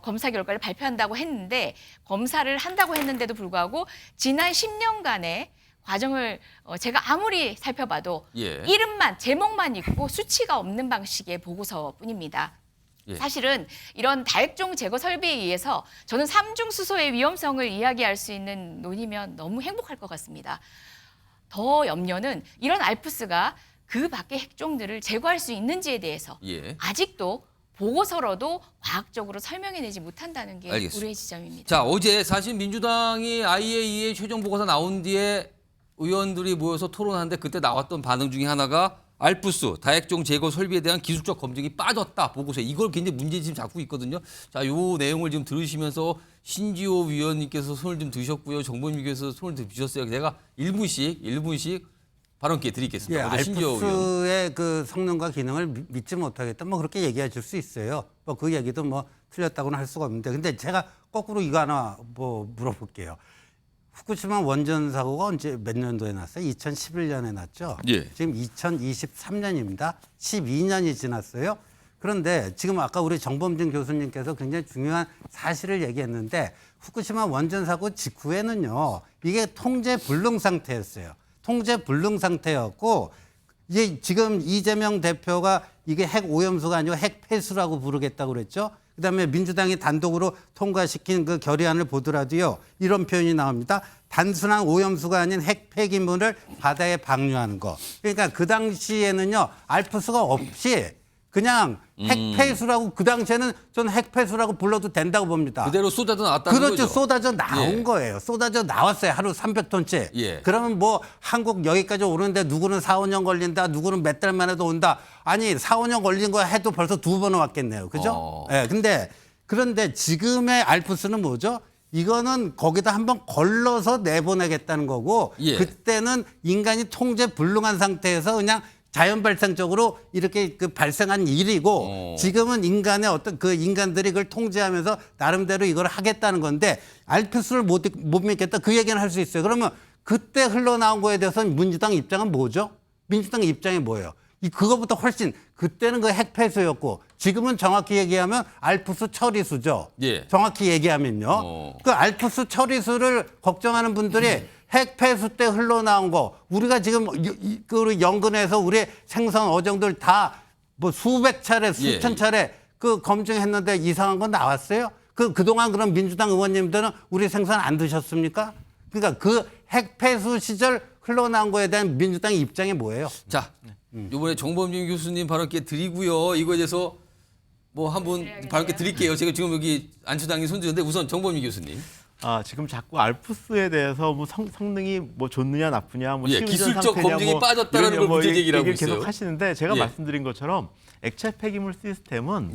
[SPEAKER 9] 검사 결과를 발표한다고 했는데 검사를 한다고 했는데도 불구하고 지난 10년간의 과정을 제가 아무리 살펴봐도
[SPEAKER 4] 예.
[SPEAKER 9] 이름만 제목만 있고 수치가 없는 방식의 보고서뿐입니다.
[SPEAKER 4] 예.
[SPEAKER 9] 사실은 이런 다액종 제거 설비에 의해서 저는 삼중 수소의 위험성을 이야기할 수 있는 논의면 너무 행복할 것 같습니다. 더 염려는 이런 알프스가 그 밖의 핵종들을 제거할 수 있는지에 대해서
[SPEAKER 4] 예.
[SPEAKER 9] 아직도 보고서로도 과학적으로 설명해내지 못한다는 게
[SPEAKER 4] 알겠습니다.
[SPEAKER 9] 우려의 지점입니다.
[SPEAKER 4] 자, 어제 사실 민주당이 IAEA 최종 보고서 나온 뒤에 의원들이 모여서 토론하는데 그때 나왔던 반응 중에 하나가 알프스 다액종 제거 설비에 대한 기술적 검증이 빠졌다 보고서에 이걸 굉장히 문제지금 잡고 있거든요. 자, 요 내용을 지금 들으시면서 신지호 위원님께서 손을 좀 드셨고요. 정범민께서 손을 좀 드셨어요. 제가 1분씩 발언 기회 드리겠습니다.
[SPEAKER 10] 예,
[SPEAKER 4] 먼저 신지호 위원.
[SPEAKER 10] 알프스의 그 성능과 기능을 믿지 못하겠다. 뭐 그렇게 얘기하실 수 있어요. 뭐 그 얘기도 뭐 틀렸다고는 할 수가 없는데, 근데 제가 거꾸로 이거 하나 뭐 물어볼게요. 후쿠시마 원전 사고가 언제 몇 년도에 났어요? 2011년에 났죠.
[SPEAKER 4] 예.
[SPEAKER 10] 지금 2023년입니다. 12년이 지났어요. 그런데 지금 아까 우리 정범진 교수님께서 굉장히 중요한 사실을 얘기했는데 후쿠시마 원전 사고 직후에는요. 이게 통제 불능 상태였어요. 통제 불능 상태였고 이게 지금 이재명 대표가 이게 핵 오염수가 아니고 핵 폐수라고 부르겠다고 그랬죠. 그다음에 민주당이 단독으로 통과시킨 그 결의안을 보더라도요. 이런 표현이 나옵니다. 단순한 오염수가 아닌 핵 폐기물을 바다에 방류하는 거. 그러니까 그 당시에는요. 알프스가 없이 그냥 핵폐수라고 그 당시에는 전 핵폐수라고 불러도 된다고 봅니다.
[SPEAKER 4] 그대로 쏟아져 나왔다는
[SPEAKER 10] 그렇죠.
[SPEAKER 4] 거죠.
[SPEAKER 10] 쏟아져 나온
[SPEAKER 4] 예.
[SPEAKER 10] 거예요. 쏟아져 나왔어요. 하루 300톤째.
[SPEAKER 4] 예.
[SPEAKER 10] 그러면 뭐 한국 여기까지 오는데 누구는 4, 5년 걸린다. 누구는 몇 달 만에도 온다. 아니 4, 5년 걸린 거 해도 벌써 2번 왔겠네요. 그죠? 예. 그런데 지금의 알프스는 뭐죠? 이거는 거기다 한번 걸러서 내보내겠다는 거고
[SPEAKER 4] 예.
[SPEAKER 10] 그때는 인간이 통제 불능한 상태에서 그냥 자연 발생적으로 이렇게 그 발생한 일이고 지금은 인간의 어떤 그 인간들이 그걸 통제하면서 나름대로 이걸 하겠다는 건데 알프스를 못 믿겠다 그 얘기는 할 수 있어요. 그러면 그때 흘러나온 거에 대해서는 민주당 입장은 뭐죠? 민주당 입장이 뭐예요? 그거보다 훨씬 그때는 그 핵폐수였고 지금은 정확히 얘기하면 알프스 처리수죠.
[SPEAKER 4] 예.
[SPEAKER 10] 정확히 얘기하면요. 그 알프스 처리수를 걱정하는 분들이 핵폐수 때 흘러나온 거 우리가 지금 그 연근에서 우리 생선 어종들 다 뭐 수백 차례 수천 차례 그 검증했는데 이상한 건 나왔어요? 그동안 그럼 민주당 의원님들은 우리 생선 안 드셨습니까? 그러니까 그 핵폐수 시절 흘러나온 거에 대한 민주당의 입장이 뭐예요?
[SPEAKER 4] 자, 이번에 정범진 교수님 발언께 드리고요. 이거에 대해서 뭐 한번 발언께 드릴게요. 제가 지금 여기 안 처장님 손 드는데 우선 정범진 교수님.
[SPEAKER 5] 지금 자꾸 알프스에 대해서 뭐 성능이 뭐 좋느냐 나쁘냐 뭐
[SPEAKER 4] 기술적 검증이 빠졌다는 걸 문제 제기라고 있어요.
[SPEAKER 5] 계속 하시는데 제가 말씀드린 것처럼 액체 폐기물 시스템은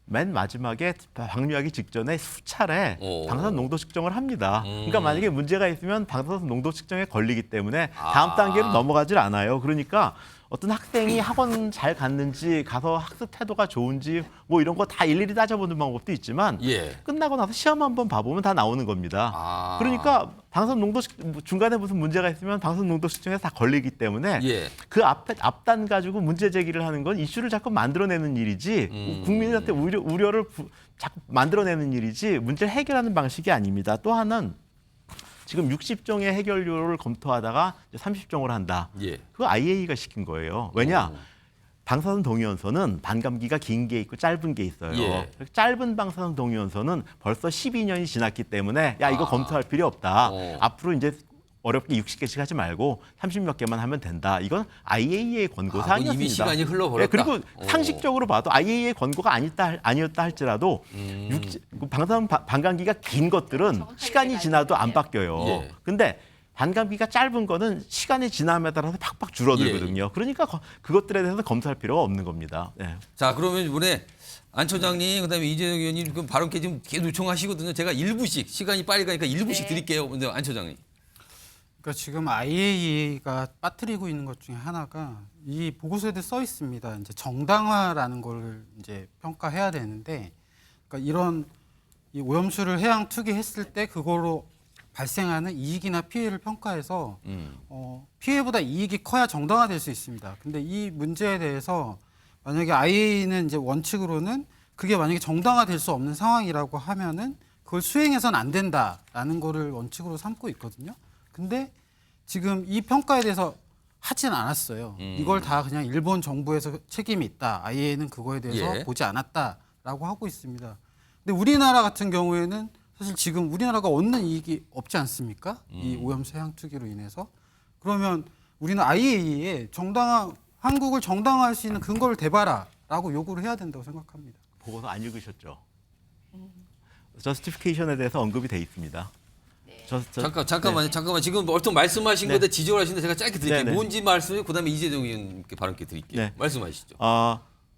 [SPEAKER 5] 맨 마지막에 방류하기 직전에 수차례 방사선 농도 측정을 합니다. 그러니까 만약에 문제가 있으면 방사선 농도 측정에 걸리기 때문에 다음 단계로 넘어가질 않아요. 그러니까 어떤 학생이 학원 잘 갔는지 가서 학습 태도가 좋은지 뭐 이런 거 다 일일이 따져보는 방법도 있지만 끝나고 나서 시험 한번 봐보면 다 나오는 겁니다. 그러니까 방사선 농도 중간에 무슨 문제가 있으면 방사선 농도 측정에서 다 걸리기 때문에 그 앞단 가지고 문제 제기를 하는 건 이슈를 자꾸 만들어내는 일이지 국민한테 우려를 자꾸 만들어내는 일이지 문제를 해결하는 방식이 아닙니다. 또 하나는 지금 60종의 해결료를 검토하다가 30종을 한다. 그거 IAEA가 시킨 거예요. 왜냐? 방사선 동위원소는 반감기가 긴 게 있고 짧은 게 있어요. 짧은 방사선 동위원소는 벌써 12년이 지났기 때문에 야 이거 검토할 필요 없다. 앞으로 이제 어렵게 60개씩 하지 말고 30몇 개만 하면 된다. 이건 IAEA의 권고 사항이었습니다.
[SPEAKER 4] 이미 시간이 흘러버렸다.
[SPEAKER 5] 그리고 상식적으로 봐도 IAEA의 권고가 아니었다 할지라도 방사선 반감기가 긴 것들은 시간이 지나도 안 바뀌어요. 근데 반감기가 짧은 거는 시간이 지남에 따라서 팍팍 줄어들거든요. 그러니까 그것들에 대해서 검토할 필요가 없는 겁니다.
[SPEAKER 4] 자, 그러면 이번에 안 처장님, 그다음에 이재명 의원님 그 발언께 지금 계속 요청하시거든요. 제가 1부씩 시간이 빨리 가니까 1부씩 드릴게요. 근데 안 처장님.
[SPEAKER 6] 그러니까 지금 IAEA가 빠뜨리고 있는 것 중에 하나가 이 보고서에 써 있습니다. 이제 정당화라는 걸 이제 평가해야 되는데, 그러니까 이런 이 오염수를 해양 투기했을 때 그거로 발생하는 이익이나 피해를 평가해서 피해보다 이익이 커야 정당화될 수 있습니다. 근데 이 문제에 대해서 만약에 IAEA는 이제 원칙으로는 그게 만약에 정당화될 수 없는 상황이라고 하면은 그걸 수행해서는 안 된다라는 거를 원칙으로 삼고 있거든요. 근데 지금 이 평가에 대해서 하진 않았어요. 이걸 다 그냥 일본 정부에서 책임이 있다. IAEA는 그거에 대해서
[SPEAKER 4] 예.
[SPEAKER 6] 보지 않았다라고 하고 있습니다. 근데 우리나라 같은 경우에는 사실 지금 우리나라가 얻는 이익이 없지 않습니까? 이 오염수 해양 투기로 인해서. 그러면 우리는 IAEA에 한국을 정당화할 수 있는 근거를 대봐라라고 요구를 해야 된다고 생각합니다.
[SPEAKER 5] 보고서 안 읽으셨죠? 저스티피케이션에 대해서 언급이 돼 있습니다.
[SPEAKER 4] 잠깐만요. 지금 얼핏 말씀하신 건데 지적을 하시는데 제가 짧게 드릴게요.
[SPEAKER 5] 네.
[SPEAKER 4] 뭔지 말씀해 그다음에 이재정 의원님께 발언께 드릴게요.
[SPEAKER 5] 네.
[SPEAKER 4] 말씀하시죠.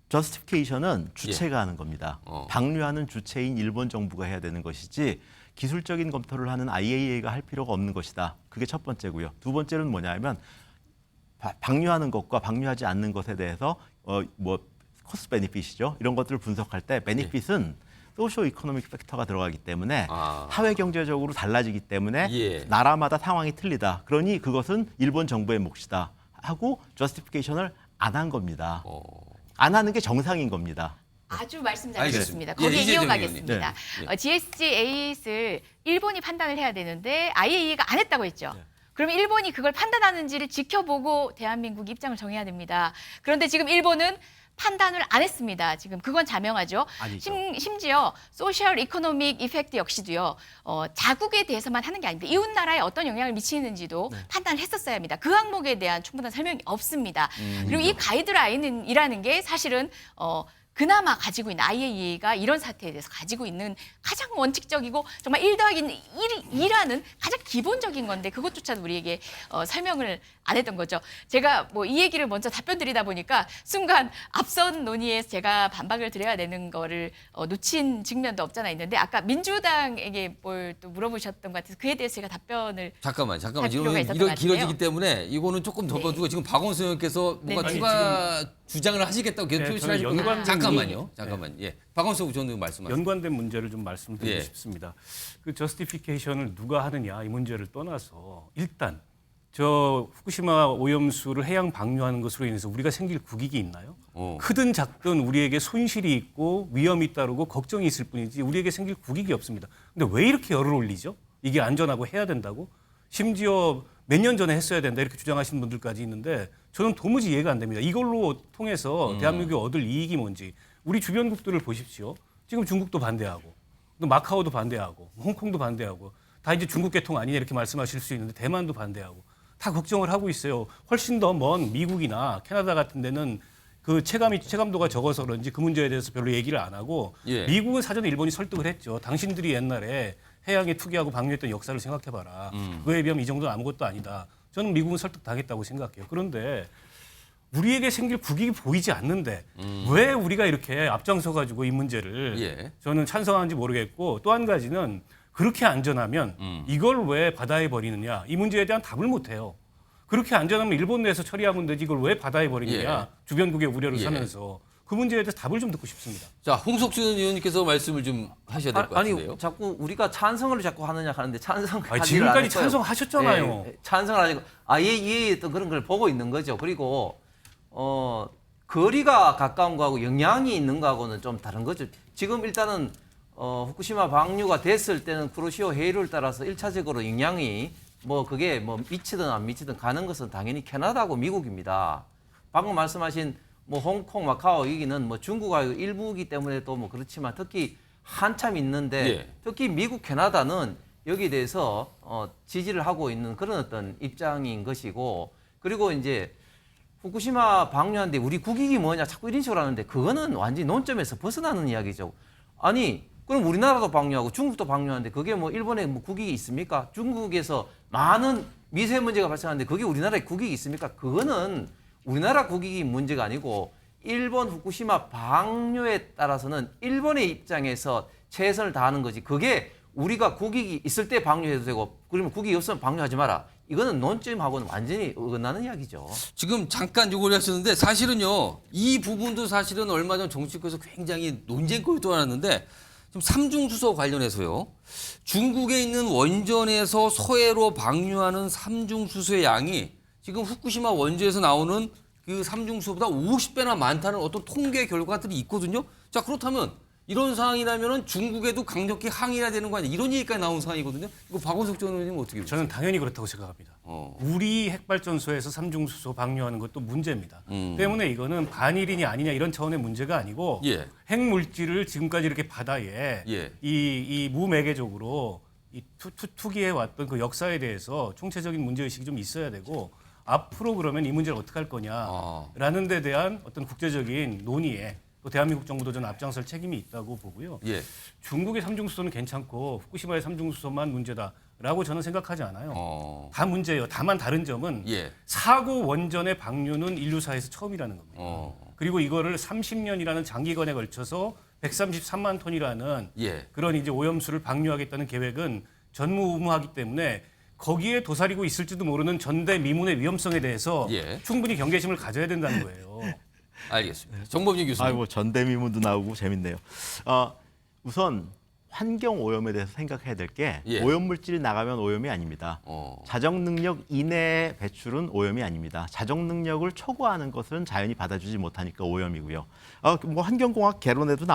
[SPEAKER 5] 저스티피케이션은 주체가 하는 겁니다. 방류하는 주체인 일본 정부가 해야 되는 것이지 기술적인 검토를 하는 IAEA가 할 필요가 없는 것이다. 그게 첫 번째고요. 두 번째는 뭐냐면 방류하는 것과 방류하지 않는 것에 대해서 코스트 베니핏이죠. 이런 것들을 분석할 때 베니핏은 소시오 이코노믹 팩터가 들어가기 때문에 사회 경제적으로 달라지기 때문에 나라마다 상황이 틀리다. 그러니 그것은 일본 정부의 몫이다 하고 저스티피케이션을 안 한 겁니다. 안 하는 게 정상인 겁니다.
[SPEAKER 9] 아주 말씀 잘하셨습니다.
[SPEAKER 4] 알겠습니다.
[SPEAKER 9] 거기에
[SPEAKER 4] 예,
[SPEAKER 9] 이어가겠습니다. GHG 에잇을 일본이 판단을 해야 되는데 IAEA가 안 했다고 했죠. 그럼 일본이 그걸 판단하는지를 지켜보고 대한민국 입장을 정해야 됩니다. 그런데 지금 일본은 판단을 안 했습니다. 지금 그건 자명하죠. 심지어 소셜 이코노믹 이펙트 역시도요. 자국에 대해서만 하는 게 아닙니다. 이웃 나라에 어떤 영향을 미치는지도 판단을 했었어야 합니다. 그 항목에 대한 충분한 설명이 없습니다. 그리고 이 가이드라인이라는 게 사실은 그나마 가지고 있는 IAEA가 이런 사태에 대해서 가지고 있는 가장 원칙적이고 정말 1+1이라는 가장 기본적인 건데 그것조차도 우리에게 설명을 안 했던 거죠. 제가 뭐 이 얘기를 먼저 답변 드리다 보니까 순간 앞선 논의에 제가 반박을 드려야 되는 거를 놓친 측면도 없잖아 있는데 아까 민주당에게 뭘 또 물어보셨던 것 같아서 그에 대해서 제가 답변을
[SPEAKER 4] 잠깐만
[SPEAKER 9] 할
[SPEAKER 4] 지금
[SPEAKER 9] 필요가 있었던
[SPEAKER 4] 이런
[SPEAKER 9] 것 같은데요.
[SPEAKER 4] 길어지기 때문에 이거는 조금 더 두고 지금 박원순 의원께서 뭔가 추가 주장을 하시겠다고 계속 표시하실 거예요. 잠깐만요. 예. 박원순 전 의원 말씀하세요.
[SPEAKER 12] 연관된 문제를 좀 말씀드리고 싶습니다. 그 저스티피케이션을 누가 하느냐 이 문제를 떠나서 일단 저 후쿠시마 오염수를 해양 방류하는 것으로 인해서 우리가 생길 국익이 있나요? 크든 작든 우리에게 손실이 있고 위험이 따르고 걱정이 있을 뿐이지 우리에게 생길 국익이 없습니다. 근데 왜 이렇게 열을 올리죠? 이게 안전하고 해야 된다고? 심지어 몇 년 전에 했어야 된다 이렇게 주장하시는 분들까지 있는데 저는 도무지 이해가 안 됩니다. 이걸로 통해서 대한민국이 얻을 이익이 뭔지 우리 주변국들을 보십시오. 지금 중국도 반대하고 또 마카오도 반대하고 홍콩도 반대하고 다 이제 중국 계통 아니냐 이렇게 말씀하실 수 있는데 대만도 반대하고 다 걱정을 하고 있어요. 훨씬 더 먼 미국이나 캐나다 같은 데는 그 체감도가 적어서 그런지 그 문제에 대해서 별로 얘기를 안 하고 미국은 사전에 일본이 설득을 했죠. 당신들이 옛날에 해양에 투기하고 방류했던 역사를 생각해봐라. 그거에 비하면 이 정도는 아무것도 아니다. 저는 미국은 설득당했다고 생각해요. 그런데 우리에게 생길 국익이 보이지 않는데 왜 우리가 이렇게 앞장서가지고 이 문제를 저는 찬성하는지 모르겠고 또 한 가지는 그렇게 안전하면 이걸 왜 바다에 버리느냐 이 문제에 대한 답을 못해요. 그렇게 안전하면 일본 내에서 처리하면 되지 이걸 왜 바다에 버리느냐 주변국의 우려를 사면서 그 문제에 대해서 답을 좀 듣고 싶습니다.
[SPEAKER 4] 자, 홍석준 의원님께서 말씀을 좀 하셔야 될 것 같은데요.
[SPEAKER 11] 아니 자꾸 우리가 찬성을 자꾸 하느냐 하는데 찬성하지
[SPEAKER 12] 지금까지 찬성하셨잖아요.
[SPEAKER 11] 찬성을 하고 IAEA 어떤 그런 걸 보고 있는 거죠. 그리고 거리가 가까운 거하고 영향이 있는 거하고는 좀 다른 거죠. 지금 일단은 후쿠시마 방류가 됐을 때는 쿠로시오 해일을 따라서 1차적으로 영향이 그게 미치든 안 미치든 가는 것은 당연히 캐나다하고 미국입니다. 방금 말씀하신 홍콩, 마카오 여기는 중국하고 일부이기 때문에 또 그렇지만 특히 한참 있는데 특히 미국, 캐나다는 여기에 대해서 지지를 하고 있는 그런 어떤 입장인 것이고 그리고 이제 후쿠시마 방류하는데 우리 국익이 뭐냐 자꾸 이런 식으로 하는데 그거는 완전히 논점에서 벗어나는 이야기죠. 아니 그럼 우리나라도 방류하고 중국도 방류하는데 그게 일본에 국익이 있습니까? 중국에서 많은 미세먼지가 발생하는데 그게 우리나라에 국익이 있습니까? 그거는 우리나라 국익이 문제가 아니고 일본 후쿠시마 방류에 따라서는 일본의 입장에서 최선을 다하는 거지. 그게 우리가 국익이 있을 때 방류해도 되고 그러면 국익이 없으면 방류하지 마라. 이거는 논점하고는 완전히 어긋나는 이야기죠.
[SPEAKER 4] 지금 잠깐 요구를 하셨는데 사실은요. 이 부분도 사실은 얼마 전 정치권에서 굉장히 논쟁거리가 떠났는데 좀 삼중수소 관련해서요. 중국에 있는 원전에서 서해로 방류하는 삼중수소의 양이 지금 후쿠시마 원전에서 나오는 그 삼중수소보다 50배나 많다는 어떤 통계 결과들이 있거든요. 자, 그렇다면 이런 상황이라면은 중국에도 강력히 항의해야 되는 거 아니야? 이런 얘기까지 나온 상황이거든요. 이거 박원석 전 의원님 어떻게 보세요?
[SPEAKER 12] 저는 당연히 그렇다고 생각합니다. 우리 핵발전소에서 삼중수소 방류하는 것도 문제입니다. 때문에 이거는 반일이냐 아니냐 이런 차원의 문제가 아니고
[SPEAKER 4] 예.
[SPEAKER 12] 핵물질을 지금까지 이렇게 바다에
[SPEAKER 4] 예.
[SPEAKER 12] 이 무매개적으로 이 투기해 왔던 그 역사에 대해서 총체적인 문제의식이 좀 있어야 되고 앞으로 그러면 이 문제를 어떻게 할 거냐라는 데 대한 어떤 국제적인 논의에 또 대한민국 정부도 저는 앞장설 책임이 있다고 보고요.
[SPEAKER 4] 예.
[SPEAKER 12] 중국의 삼중수소는 괜찮고 후쿠시마의 삼중수소만 문제다라고 저는 생각하지 않아요. 다 문제예요. 다만 다른 점은
[SPEAKER 4] 예.
[SPEAKER 12] 사고 원전의 방류는 인류사에서 처음이라는 겁니다. 그리고 이거를 30년이라는 장기간에 걸쳐서 133만 톤이라는
[SPEAKER 4] 예.
[SPEAKER 12] 그런 이제 오염수를 방류하겠다는 계획은 전무후무하기 때문에 거기에 도사리고 있을지도 모르는 전대미문의 위험성에 대해서
[SPEAKER 4] 예.
[SPEAKER 12] 충분히 경계심을 가져야 된다는 거예요.
[SPEAKER 4] 알겠습니다. 정범진 교수님.
[SPEAKER 5] 뭐 전대미문도 나오고 재밌네요. 우선 환경 오염에 대해서 생각해야 될 게
[SPEAKER 4] 예.
[SPEAKER 5] 오염 물질이 나가면 오염이 아닙니다. 자정 능력 이내의 배출은 오염이 아닙니다. 자정 능력을 초과하는 것은 자연이 받아주지 못하니까 오염이고요. 뭐 환경공학 개론에도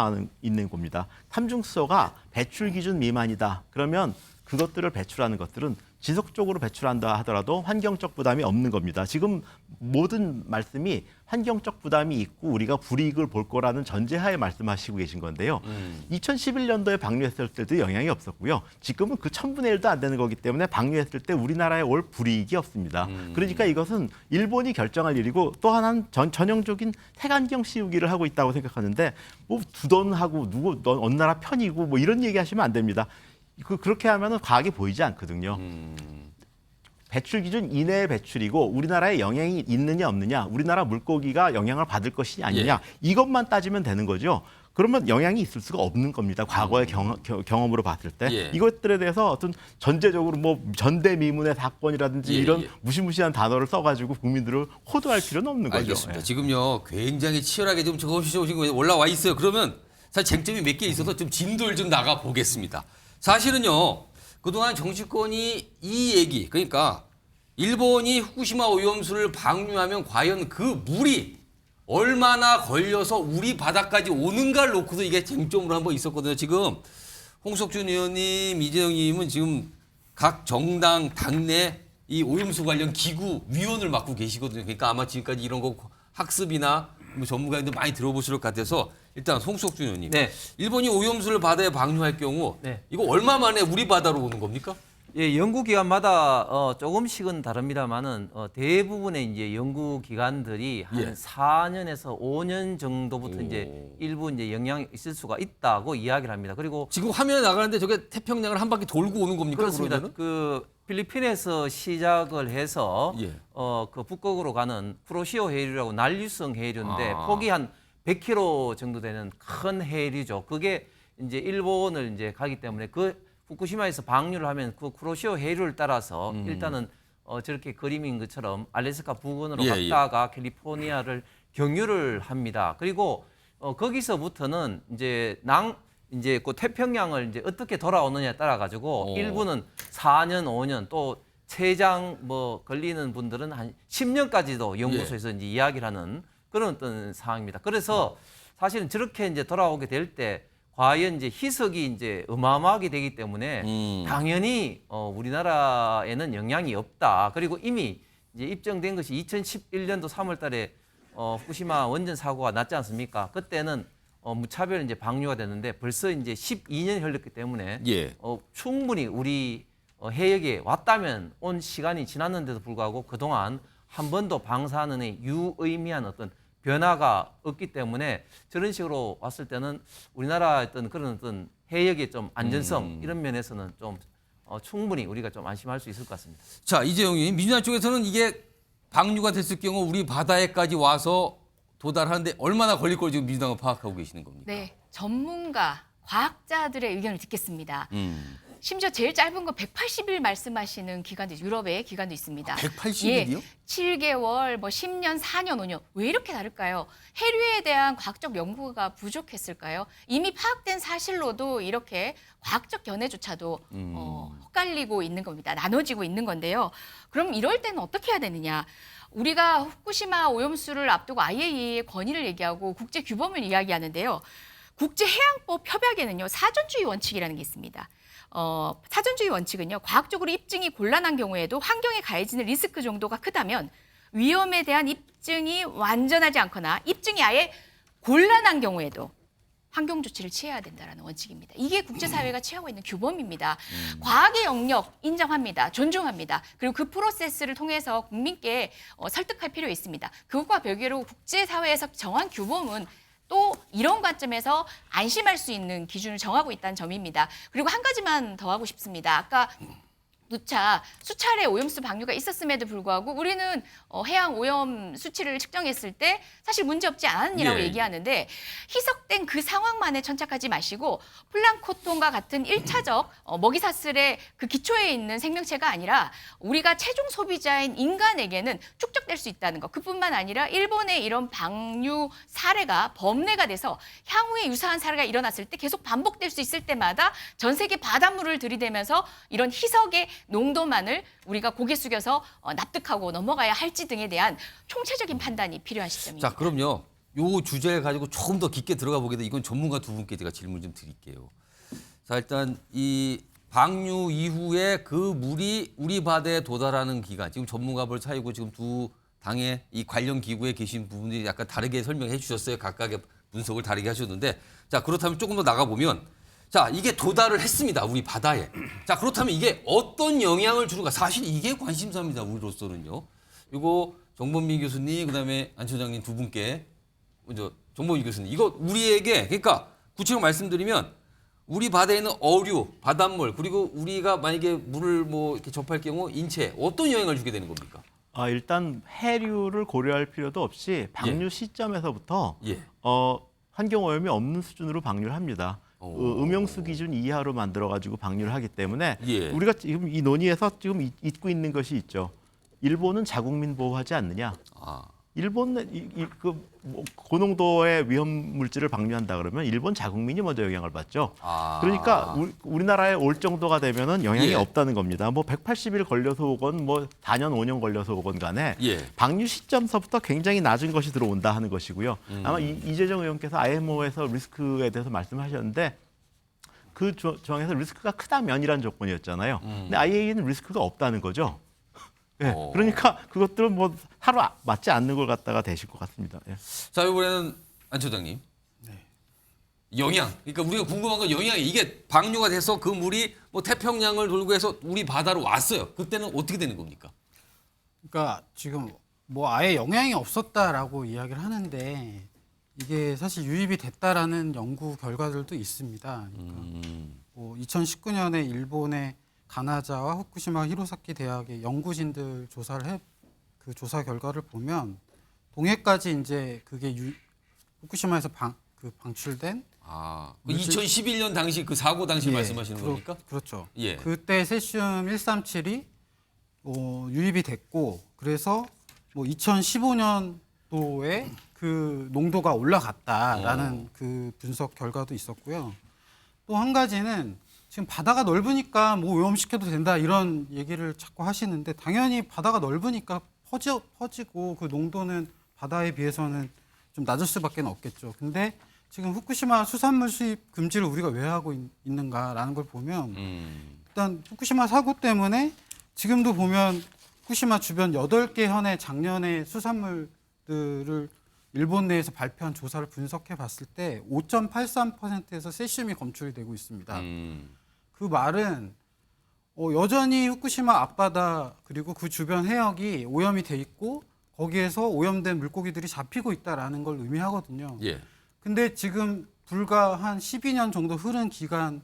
[SPEAKER 5] 있는 겁니다. 삼중수소가 배출 기준 미만이다. 그러면 그것들을 배출하는 것들은 지속적으로 배출한다 하더라도 환경적 부담이 없는 겁니다. 지금 모든 말씀이 환경적 부담이 있고 우리가 불이익을 볼 거라는 전제하에 말씀하시고 계신 건데요. 2011년도에 방류했을 때도 영향이 없었고요. 지금은 그 1000분의 1도 안 되는 거기 때문에 방류했을 때 우리나라에 올 불이익이 없습니다. 그러니까 이것은 일본이 결정할 일이고 또 하나는 전형적인 태간경 씌우기를 하고 있다고 생각하는데 뭐 두던하고 어느 나라 편이고 뭐 이런 얘기 하시면 안 됩니다. 그렇게 하면은 과학이 보이지 않거든요. 배출 기준 이내의 배출이고 우리나라에 영향이 있느냐 없느냐, 우리나라 물고기가 영향을 받을 것이냐 아니냐 이것만 따지면 되는 거죠. 그러면 영향이 있을 수가 없는 겁니다. 과거의 경험으로 봤을 때 이것들에 대해서 어떤 전제적으로 뭐 전대미문의 사건이라든지 이런 무시무시한 단어를 써가지고 국민들을 호도할 필요는 없는 거죠.
[SPEAKER 4] 알겠습니다. 지금요 굉장히 치열하게 좀 지금 올라와 있어요. 그러면 사실 쟁점이 몇 개 있어서 좀 진도를 좀 나가 보겠습니다. 사실은요 그동안 정치권이 이 얘기 그러니까 일본이 후쿠시마 오염수를 방류하면 과연 그 물이 얼마나 걸려서 우리 바다까지 오는가를 놓고서 이게 쟁점으로 한번 있었거든요. 지금 홍석준 의원님, 이재영 의원님은 지금 각 정당 당내 이 오염수 관련 기구 위원을 맡고 계시거든요. 그러니까 아마 지금까지 이런 거 학습이나 뭐 전문가님들 많이 들어보실 것 같아서 일단 홍석준 의원님,
[SPEAKER 11] 네.
[SPEAKER 4] 일본이 오염수를 바다에 방류할 경우
[SPEAKER 11] 네.
[SPEAKER 4] 이거 얼마 만에 우리 바다로 오는 겁니까?
[SPEAKER 11] 예, 연구기관마다 조금씩은 다릅니다만은 대부분의 이제 연구기관들이 한
[SPEAKER 4] 예.
[SPEAKER 11] 4년에서 5년 정도부터 이제 일부 이제 영향이 있을 수가 있다고 이야기를 합니다. 그리고
[SPEAKER 4] 지금 화면에 나가는데 저게 태평양을 한 바퀴 돌고 오는 겁니까?
[SPEAKER 11] 그렇습니다.
[SPEAKER 4] 그러면은?
[SPEAKER 11] 그 필리핀에서 시작을 해서
[SPEAKER 4] 예.
[SPEAKER 11] 그 북극으로 가는 쿠로시오 해류라고 난류성 해류인데 폭이 한 100km 정도 되는 큰 해류죠. 그게 이제 일본을 이제 가기 때문에 그 후쿠시마에서 방류를 하면 그 쿠로시오 해류를 따라서 일단은 저렇게 그림인 것처럼 알래스카 부근으로 갔다가 캘리포니아를 경유를 합니다. 그리고 거기서부터는 이제 이제 그 태평양을 이제 어떻게 돌아오느냐에 따라 가지고 일부는 4년, 5년 또 최장 뭐 걸리는 분들은 한 10년까지도 연구소에서 이제 이야기를 하는 그런 어떤 상황입니다. 그래서 사실은 저렇게 이제 돌아오게 될 때 과연 이제 희석이 이제 어마어마하게 되기 때문에 당연히 우리나라에는 영향이 없다. 그리고 이미 이제 입증된 것이 2011년도 3월달에 후쿠시마 원전 사고가 났지 않습니까? 그때는 무차별 이제 방류가 됐는데 벌써 이제 12년이 흘렀기 때문에 충분히 우리 해역에 왔다면 온 시간이 지났는데도 불구하고 그동안 한 번도 방사능의 유의미한 어떤 변화가 없기 때문에 저런 식으로 왔을 때는 우리나라의 어떤 그런 어떤 해역의 좀 안전성 이런 면에서는 좀 충분히 우리가 좀 안심할 수 있을 것 같습니다.
[SPEAKER 4] 자, 이재용 의원, 민주당 쪽에서는 이게 방류가 됐을 경우 우리 바다에까지 와서 도달하는데 얼마나 걸릴 걸 지금 민주당은 파악하고 계시는 겁니까?
[SPEAKER 9] 네, 전문가, 과학자들의 의견을 듣겠습니다. 심지어 제일 짧은 거 180일 말씀하시는 기관도 유럽의 기관도 있습니다.
[SPEAKER 4] 180일이요?
[SPEAKER 9] 7개월, 뭐 10년, 4년, 5년. 왜 이렇게 다를까요? 해류에 대한 과학적 연구가 부족했을까요? 이미 파악된 사실로도 이렇게 과학적 견해조차도 헛갈리고 있는 겁니다. 나눠지고 있는 건데요. 그럼 이럴 때는 어떻게 해야 되느냐? 우리가 후쿠시마 오염수를 앞두고 IAEA의 권위를 얘기하고 국제 규범을 이야기하는데요. 국제해양법 협약에는요, 사전주의 원칙이라는 게 있습니다. 사전주의 원칙은요, 과학적으로 입증이 곤란한 경우에도 환경에 가해지는 리스크 정도가 크다면 위험에 대한 입증이 완전하지 않거나 입증이 아예 곤란한 경우에도 환경 조치를 취해야 된다는 원칙입니다. 이게 국제사회가 취하고 있는 규범입니다. 과학의 영역 인정합니다. 존중합니다. 그리고 그 프로세스를 통해서 국민께 설득할 필요 있습니다. 그것과 별개로 국제사회에서 정한 규범은 또 이런 관점에서 안심할 수 있는 기준을 정하고 있다는 점입니다. 그리고 한 가지만 더 하고 싶습니다. 아까 누차 수차례 오염수 방류가 있었음에도 불구하고 우리는 해양 오염 수치를 측정했을 때 사실 문제없지 않았느라고 얘기하는데 희석된 그 상황만에 천착하지 마시고 플랑크톤과 같은 1차적 먹이사슬의 그 기초에 있는 생명체가 아니라 우리가 최종 소비자인 인간에게는 축적될 수 있다는 것. 그뿐만 아니라 일본의 이런 방류 사례가 범례가 돼서 향후에 유사한 사례가 일어났을 때 계속 반복될 수 있을 때마다 전 세계 바닷물을 들이대면서 이런 희석의 농도만을 우리가 고개 숙여서 납득하고 넘어가야 할지 등에 대한 총체적인 판단이 필요한 시점입니다.
[SPEAKER 4] 자, 그럼요. 요 주제를 가지고 조금 더 깊게 들어가 보게 돼. 이건 전문가 두 분께 제가 질문 좀 드릴게요. 자, 일단 이 방류 이후에 그 물이 우리 바다에 도달하는 기간, 지금 전문가별 차이고 지금 두 당의 이 관련 기구에 계신 부분들이 약간 다르게 설명해 주셨어요. 각각의 분석을 다르게 하셨는데, 자, 그렇다면 조금 더 나가 보면, 자, 이게 도달을 했습니다. 우리 바다에. 자, 그렇다면 이게 어떤 영향을 주는가? 사실 이게 관심사입니다. 우리로서는요. 이거 정범민 교수님, 그다음에 안 처장님 두 분께 먼저 정범민 교수님, 이거 우리에게, 그러니까 구체적으로 말씀드리면 우리 바다에 있는 어류, 바닷물, 그리고 우리가 만약에 물을 뭐 이렇게 접할 경우 인체에 어떤 영향을 주게 되는 겁니까?
[SPEAKER 5] 일단 해류를 고려할 필요도 없이 방류 시점에서부터 환경 오염이 없는 수준으로 방류를 합니다. 음용수 기준 이하로 만들어가지고 방류를 하기 때문에 우리가 지금 이 논의에서 지금 잊고 있는 것이 있죠. 일본은 자국민 보호하지 않느냐? 일본은 고농도의 위험 물질을 방류한다 그러면 일본 자국민이 먼저 영향을 받죠. 그러니까 우리나라에 올 정도가 되면은 영향이 없다는 겁니다. 뭐 180일 걸려서 오건 뭐 4년 5년 걸려서 오건 간에 방류 시점서부터 굉장히 낮은 것이 들어온다 하는 것이고요. 아마 이재정 의원께서 IMO에서 리스크에 대해서 말씀하셨는데 그 조항에서 리스크가 크다면이란 조건이었잖아요. 근데 IAEA는 리스크가 없다는 거죠. 그러니까 그것들은 뭐 하루 맞지 않는 걸 갖다가 되실 것 같습니다.
[SPEAKER 4] 자, 이번에는 안 처장님. 영향. 그러니까 우리가 궁금한 건 영향이 이게 방류가 돼서 그 물이 뭐 태평양을 돌고 해서 우리 바다로 왔어요. 그때는 어떻게 되는 겁니까?
[SPEAKER 6] 그러니까 지금 뭐 아예 영향이 없었다라고 이야기를 하는데 이게 사실 유입이 됐다라는 연구 결과들도 있습니다. 그러니까 뭐 2019년에 일본의 가나자와 후쿠시마 히로사키 대학의 연구진들 그 조사 결과를 보면 동해까지 이제 그게 후쿠시마에서 방출된
[SPEAKER 4] 2011년 당시 그 사고 당시 말씀하시는 겁니까?
[SPEAKER 6] 그렇죠. 그때 세슘 137이 유입이 됐고 그래서 뭐 2015년도에 그 농도가 올라갔다라는 그 분석 결과도 있었고요. 또 한 가지는 지금 바다가 넓으니까 뭐 오염시켜도 된다 이런 얘기를 자꾸 하시는데 당연히 바다가 넓으니까 퍼지고 그 농도는 바다에 비해서는 좀 낮을 수밖에 없겠죠. 근데 지금 후쿠시마 수산물 수입 금지를 우리가 왜 하고 있는가라는 걸 보면 일단 후쿠시마 사고 때문에 지금도 보면 후쿠시마 주변 8개 현의 작년에 수산물들을 일본 내에서 발표한 조사를 분석해 봤을 때 5.83%에서 세슘이 검출이 되고 있습니다. 그 말은 여전히 후쿠시마 앞바다 그리고 그 주변 해역이 오염이 돼 있고 거기에서 오염된 물고기들이 잡히고 있다라는 걸 의미하거든요. 근데 지금 불과 한 12년 정도 흐른 기간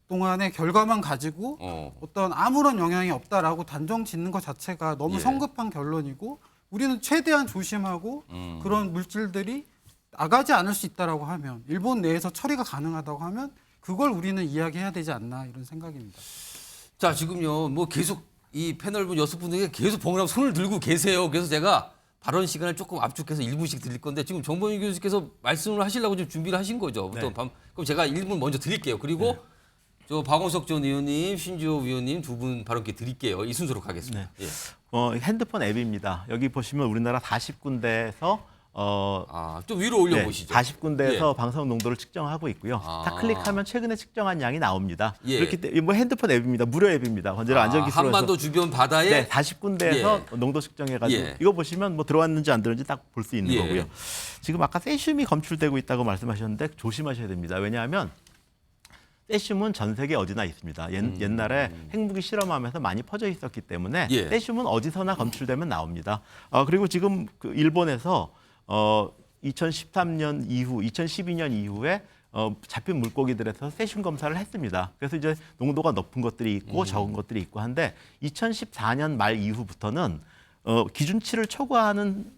[SPEAKER 6] 동안의 결과만 가지고 어떤 아무런 영향이 없다라고 단정 짓는 것 자체가 너무 성급한 결론이고 우리는 최대한 조심하고 그런 물질들이 나가지 않을 수 있다라고 하면 일본 내에서 처리가 가능하다고 하면 그걸 우리는 이야기해야 되지 않나 이런 생각입니다.
[SPEAKER 4] 자, 지금요. 뭐 계속 이 패널 분 6분에게 계속 번갈아 손을 들고 계세요. 그래서 제가 발언 시간을 조금 압축해서 1분씩 드릴 건데 지금 정범민 교수께서 말씀을 하시려고 좀 준비를 하신 거죠. 그럼 제가 1분 먼저 드릴게요. 그리고 저 박원석 전 의원님, 신주호 위원님 두 분 발언기 드릴게요. 이 순서로 가겠습니다.
[SPEAKER 5] 핸드폰 앱입니다. 여기 보시면 우리나라 40군데에서
[SPEAKER 4] 좀 위로 올려보시죠.
[SPEAKER 5] 40군데에서 방사능 농도를 측정하고 있고요. 다 클릭하면 최근에 측정한 양이 나옵니다. 그렇기 때문에 뭐 핸드폰 앱입니다. 무료 앱입니다. 건재로 안전기술로서
[SPEAKER 4] 한반도 주변 바다에
[SPEAKER 5] 40군데에서 농도 측정해가지고 이거 보시면 뭐 들어왔는지 안 들어왔는지 딱 볼 수 있는 거고요. 지금 아까 세슘이 검출되고 있다고 말씀하셨는데 조심하셔야 됩니다. 왜냐하면 세슘은 전 세계 어디나 있습니다. 옛날에 핵무기 실험하면서 많이 퍼져 있었기 때문에 세슘은 어디서나 검출되면 나옵니다. 그리고 지금 그 일본에서 2013년 이후, 2012년 이후에 잡힌 물고기들에서 세슘 검사를 했습니다. 그래서 이제 농도가 높은 것들이 있고 적은 것들이 있고 한데 2014년 말 이후부터는 기준치를 초과하는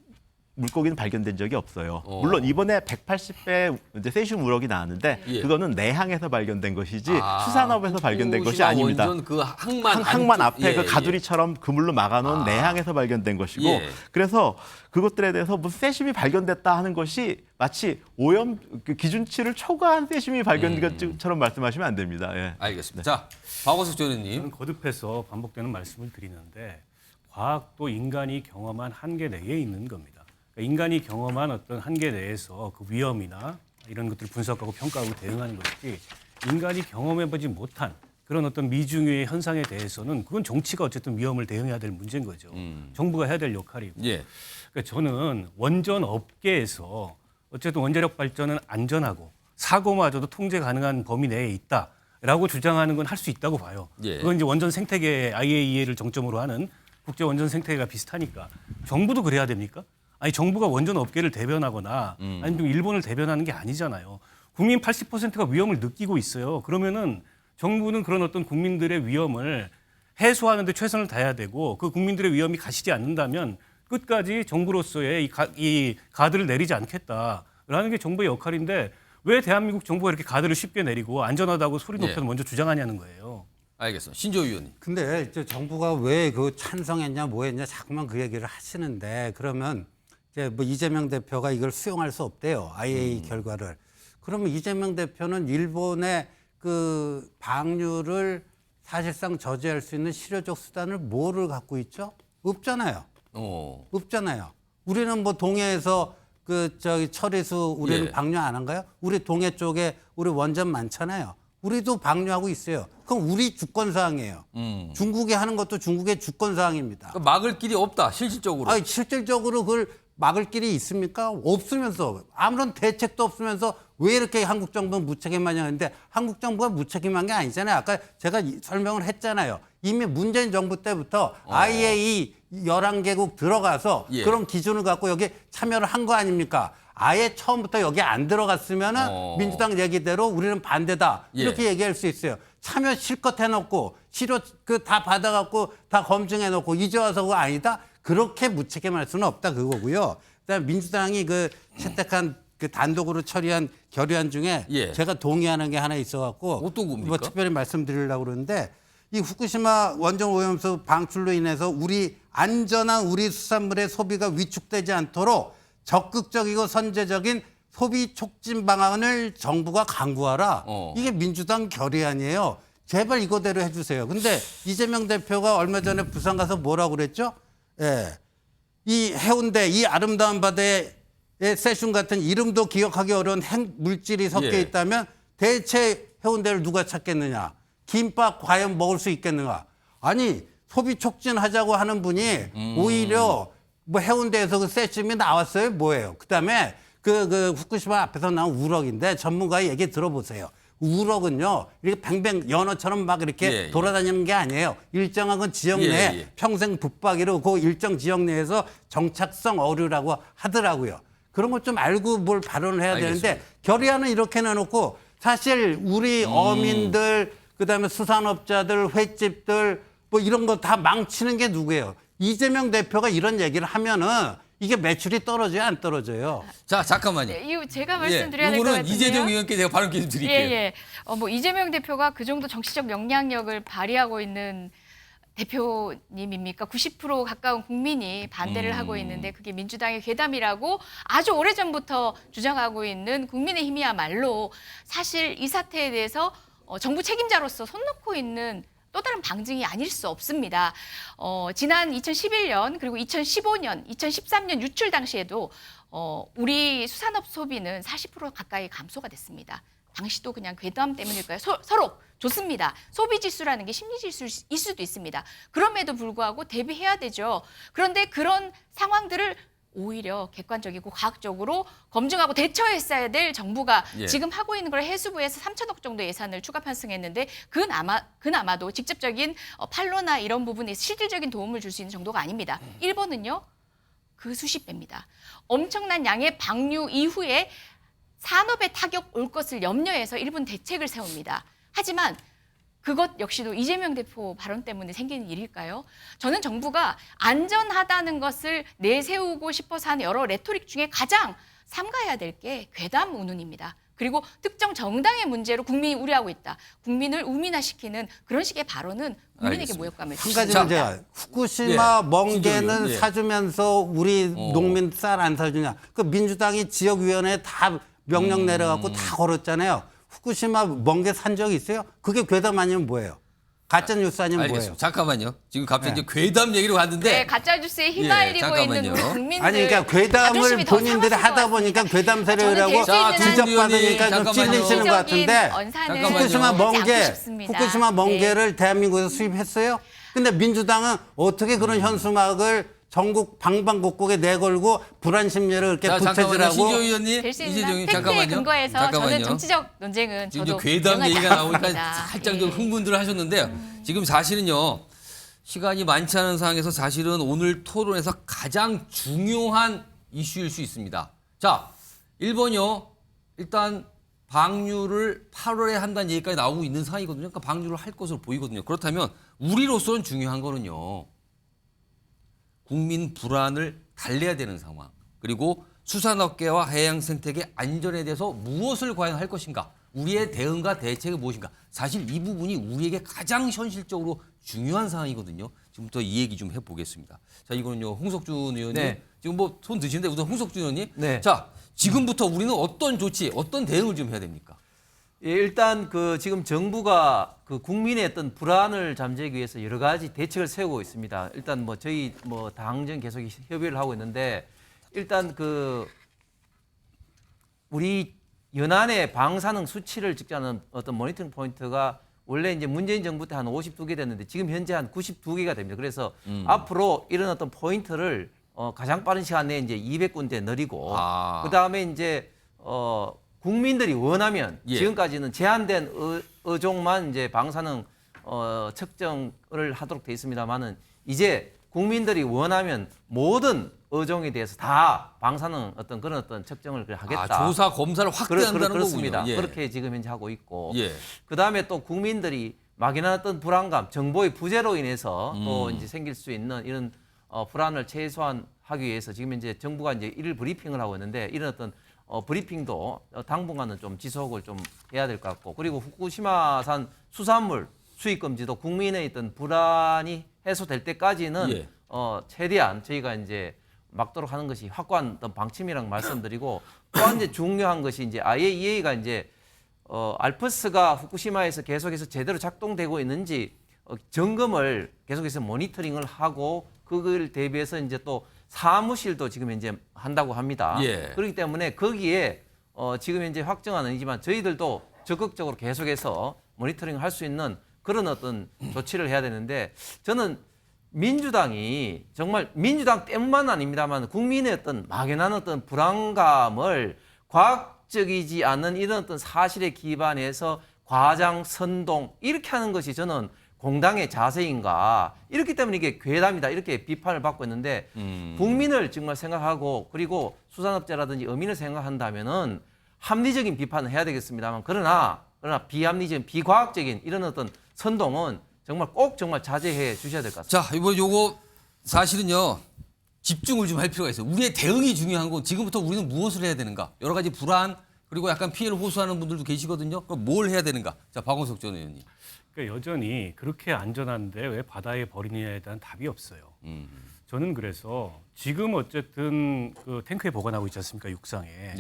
[SPEAKER 5] 물고기는 발견된 적이 없어요. 물론 이번에 180배 이제 세슘 우럭이 나왔는데 그거는 내항에서 발견된 것이지 수산업에서 발견된 것이 아닙니다.
[SPEAKER 4] 원전 그
[SPEAKER 5] 항만 앞에 그 가두리처럼 그물로 막아놓은 내항에서 발견된 것이고 그래서 그것들에 대해서 무슨 세슘이 발견됐다 하는 것이 마치 오염 그 기준치를 초과한 세슘이 발견된 것처럼 말씀하시면 안 됩니다.
[SPEAKER 4] 알겠습니다. 자, 박원석 교수님.
[SPEAKER 12] 저는 거듭해서 반복되는 말씀을 드리는데 과학도 인간이 경험한 한계 내에 있는 겁니다. 인간이 경험한 어떤 한계 내에서 그 위험이나 이런 것들을 분석하고 평가하고 대응하는 것이지 인간이 경험해보지 못한 그런 어떤 미중유의 현상에 대해서는 그건 정치가 어쨌든 위험을 대응해야 될 문제인 거죠. 정부가 해야 될 역할이고. 그러니까 저는 원전 업계에서 어쨌든 원자력 발전은 안전하고 사고마저도 통제 가능한 범위 내에 있다라고 주장하는 건 할 수 있다고 봐요. 그건 이제 원전 생태계 IAEA를 정점으로 하는 국제 원전 생태계가 비슷하니까 정부도 그래야 됩니까? 아니 정부가 원전 업계를 대변하거나 아니면 일본을 대변하는 게 아니잖아요. 국민 80%가 위험을 느끼고 있어요. 그러면은 정부는 그런 어떤 국민들의 위험을 해소하는 데 최선을 다해야 되고 그 국민들의 위험이 가시지 않는다면 끝까지 정부로서의 이 가드를 내리지 않겠다라는 게 정부의 역할인데 왜 대한민국 정부가 이렇게 가드를 쉽게 내리고 안전하다고 소리 높여서 먼저 주장하냐는 거예요.
[SPEAKER 4] 알겠습니다. 신조 의원님.
[SPEAKER 10] 근데 이제 정부가 왜 그 찬성했냐 뭐했냐 자꾸만 그 얘기를 하시는데 그러면 이제 뭐 이재명 대표가 이걸 수용할 수 없대요. IAEA 결과를. 그러면 이재명 대표는 일본의 그 방류를 사실상 저지할 수 있는 실효적 수단을 뭐를 갖고 있죠? 없잖아요. 없잖아요. 우리는 뭐 동해에서 그 저기 처리수 우리는 방류 안 한가요? 우리 동해 쪽에 우리 원전 많잖아요. 우리도 방류하고 있어요. 그럼 우리 주권 사항이에요. 중국이 하는 것도 중국의 주권 사항입니다.
[SPEAKER 4] 그러니까 막을 길이 없다. 실질적으로.
[SPEAKER 10] 아니, 실질적으로 그걸 막을 길이 있습니까? 없으면서 아무런 대책도 없으면서 왜 이렇게 한국 정부는 무책임하냐 하는데 한국 정부가 무책임한 게 아니잖아요. 아까 제가 설명을 했잖아요. 이미 문재인 정부 때부터 IAEA 11개국 들어가서 그런 기준을 갖고 여기 참여를 한 거 아닙니까? 아예 처음부터 여기 안 들어갔으면은 민주당 얘기대로 우리는 반대다. 이렇게 얘기할 수 있어요. 참여 실컷 해놓고 실효 그 다 받아갖고 다 검증해놓고 이제 와서 그거 아니다. 그렇게 무책임할 수는 없다 그거고요. 그다음에 민주당이 그 채택한 그 단독으로 처리한 결의안 중에 제가 동의하는 게 하나 있어갖고
[SPEAKER 4] 어떤 겁니까?
[SPEAKER 10] 뭐 특별히 말씀드리려고 그러는데 이 후쿠시마 원전 오염수 방출로 인해서 우리 안전한 우리 수산물의 소비가 위축되지 않도록 적극적이고 선제적인 소비 촉진 방안을 정부가 강구하라. 이게 민주당 결의안이에요. 제발 이거대로 해주세요. 근데 이재명 대표가 얼마 전에 부산 가서 뭐라고 그랬죠? 이 해운대, 이 아름다운 바다에 세슘 같은 이름도 기억하기 어려운 핵 물질이 섞여 있다면 대체 해운대를 누가 찾겠느냐? 김밥 과연 먹을 수 있겠는가? 아니 소비 촉진하자고 하는 분이 오히려 뭐 해운대에서 그 세슘이 나왔어요? 뭐예요? 그다음에 그 후쿠시마 앞에서 나온 우럭인데 전문가의 얘기 들어보세요. 우럭은요 이렇게 뱅뱅 연어처럼 막 이렇게 돌아다니는 게 아니에요. 일정한 건 지역 내에 평생 붙박이로 그 일정 지역 내에서 정착성 어류라고 하더라고요. 그런 것 좀 알고 뭘 발언을 해야 되는데 결의안은 이렇게 내놓고 사실 우리 어민들 그다음에 수산업자들 횟집들 뭐 이런 거 다 망치는 게 누구예요? 이재명 대표가 이런 얘기를 하면은 이게 매출이 떨어져요, 안 떨어져요?
[SPEAKER 4] 자, 잠깐만요.
[SPEAKER 9] 이거 제가 말씀드려야 될 것 같은데요.
[SPEAKER 4] 이거는 이재명 의원께 제가 발언 기회 드릴게요.
[SPEAKER 9] 뭐 이재명 대표가 그 정도 정치적 영향력을 발휘하고 있는 대표님입니까? 90% 가까운 국민이 반대를 하고 있는데 그게 민주당의 괴담이라고 아주 오래전부터 주장하고 있는 국민의힘이야말로 사실 이 사태에 대해서 정부 책임자로서 손 놓고 있는 또 다른 방증이 아닐 수 없습니다. 지난 2011년 그리고 2015년, 2013년 유출 당시에도 우리 수산업 소비는 40% 가까이 감소가 됐습니다. 당시도 그냥 괴담 때문일까요? 서로 좋습니다. 소비 지수라는 게 심리 지수일 수도 있습니다. 그럼에도 불구하고 대비해야 되죠. 그런데 그런 상황들을 오히려 객관적이고 과학적으로 검증하고 대처했어야 될 정부가 지금 하고 있는 걸 해수부에서 3천억 정도 예산을 추가 편성했는데 그나마도 직접적인 판로나 이런 부분에 실질적인 도움을 줄 수 있는 정도가 아닙니다. 일본은요, 그 수십 배입니다. 엄청난 양의 방류 이후에 산업에 타격 올 것을 염려해서 일본 대책을 세웁니다. 하지만 그것 역시도 이재명 대표 발언 때문에 생기는 일일까요? 저는 정부가 안전하다는 것을 내세우고 싶어서 하는 여러 레토릭 중에 가장 삼가해야 될 게 괴담 운운입니다. 그리고 특정 정당의 문제로 국민이 우려하고 있다. 국민을 우민화시키는 그런 식의 발언은 국민에게 모욕감을
[SPEAKER 10] 한 가지 문제가 후쿠시마 멍게는 사주면서 우리 농민 쌀 안 사주냐. 그 민주당이 지역위원회에 다 명령 내려갖고 다 걸었잖아요. 후쿠시마 멍게 산 적이 있어요? 그게 괴담 아니면 뭐예요? 가짜 뉴스 아니면
[SPEAKER 4] 알겠습니다.
[SPEAKER 10] 뭐예요?
[SPEAKER 4] 잠깐만요. 지금 갑자기 이제 괴담 얘기로 갔는데
[SPEAKER 9] 네, 가짜 뉴스에 휘말리고 있는 우리 국민들.
[SPEAKER 10] 아니 그러니까 괴담을 본인들이 하다 보니까 괴담 세력이라고 지적받으니까 좀 찔리시는 것 같은데 후쿠시마 멍게를 대한민국에서 수입했어요? 근데 민주당은 어떻게 그런 현수막을 전국 방방곡곡에 내걸고 불안 심리를 이렇게 부채질하고
[SPEAKER 4] 신조 의원님,
[SPEAKER 9] 이재정님 팩트에 근거해서 저는 정치적 논쟁은 저도
[SPEAKER 4] 괴담 얘기가 나오니까 살짝 좀 흥분들을 하셨는데요. 지금 사실은요. 시간이 많지 않은 상황에서 사실은 오늘 토론에서 가장 중요한 이슈일 수 있습니다. 자, 1번이요. 일단 방류를 8월에 한다는 얘기까지 나오고 있는 상황이거든요. 그러니까 방류를 할 것으로 보이거든요. 그렇다면 우리로서는 중요한 거는요. 국민 불안을 달래야 되는 상황. 그리고 수산업계와 해양 생태계 안전에 대해서 무엇을 과연 할 것인가. 우리의 대응과 대책이 무엇인가. 사실 이 부분이 우리에게 가장 현실적으로 중요한 상황이거든요. 지금부터 이 얘기 좀 해보겠습니다. 자, 이거는요. 홍석준 의원님. 네. 지금 뭐 손 드시는데 우선 홍석준 의원님.
[SPEAKER 11] 네.
[SPEAKER 4] 자, 지금부터 우리는 어떤 조치, 어떤 대응을 좀 해야 됩니까?
[SPEAKER 11] 예, 일단 그 지금 정부가 그 국민의 어떤 불안을 잠재우기 위해서 여러 가지 대책을 세우고 있습니다. 일단 뭐 저희 뭐 당정 계속 협의를 하고 있는데 일단 그 우리 연안의 방사능 수치를 측정하는 어떤 모니터링 포인트가 원래 이제 문재인 정부 때 한 52개 됐는데 지금 현재 한 92개가 됩니다. 그래서 앞으로 이런 어떤 포인트를 가장 빠른 시간 내에 이제 200군데 늘리고 그다음에 이제 국민들이 원하면 지금까지는 제한된 어종만 이제 방사능 측정을 하도록 돼 있습니다만은 이제 국민들이 원하면 모든 어종에 대해서 다 방사능 어떤 그런 어떤 측정을 하겠다.
[SPEAKER 4] 조사 검사를 확대한다는
[SPEAKER 11] 그렇습니다.
[SPEAKER 4] 거군요. 예.
[SPEAKER 11] 그렇게 지금 현재 하고 있고
[SPEAKER 4] 예.
[SPEAKER 11] 그다음에 또 국민들이 막연한 어떤 불안감, 정보의 부재로 인해서 또 이제 생길 수 있는 이런 불안을 최소화하기 위해서 지금 이제 정부가 이제 일일 브리핑을 하고 있는데 이런 어떤 브리핑도 당분간은 좀 지속을 좀 해야 될 것 같고 그리고 후쿠시마산 수산물 수입 금지도 국민의 어떤 불안이 해소될 때까지는 최대한 저희가 이제 막도록 하는 것이 확고한 어떤 방침이라고 말씀드리고 또 이제 중요한 것이 이제 IAEA가 이제 알프스가 후쿠시마에서 계속해서 제대로 작동되고 있는지 점검을 계속해서 모니터링을 하고 그걸 대비해서 이제 또 사무실도 지금 이제 한다고 합니다. 그렇기 때문에 거기에 지금 현재 확정은 아니지만 저희들도 적극적으로 계속해서 모니터링을 할 수 있는 그런 어떤 조치를 해야 되는데 저는 민주당이 정말 민주당 때문만 아닙니다만 국민의 어떤 막연한 어떤 불안감을 과학적이지 않은 이런 어떤 사실에 기반해서 과장, 선동 이렇게 하는 것이 저는 공당의 자세인가 이렇기 때문에 이게 괴담이다 이렇게 비판을 받고 있는데 국민을 정말 생각하고 그리고 수산업자라든지 어민을 생각한다면은 합리적인 비판을 해야 되겠습니다만 그러나 비합리적인 비과학적인 이런 어떤 선동은 정말 꼭 정말 자제해 주셔야 될 것 같습니다.
[SPEAKER 4] 자, 이번 요거 사실은요. 집중을 좀 할 필요가 있어요. 우리의 대응이 중요한 건 지금부터 우리는 무엇을 해야 되는가? 여러 가지 불안 그리고 약간 피해를 호소하는 분들도 계시거든요. 그럼 뭘 해야 되는가? 자, 박원석 전 의원님.
[SPEAKER 12] 그러니까 여전히 그렇게 안전한데 왜 바다에 버리느냐에 대한 답이 없어요. 저는 그래서 지금 어쨌든 그 탱크에 보관하고 있지 않습니까? 육상에.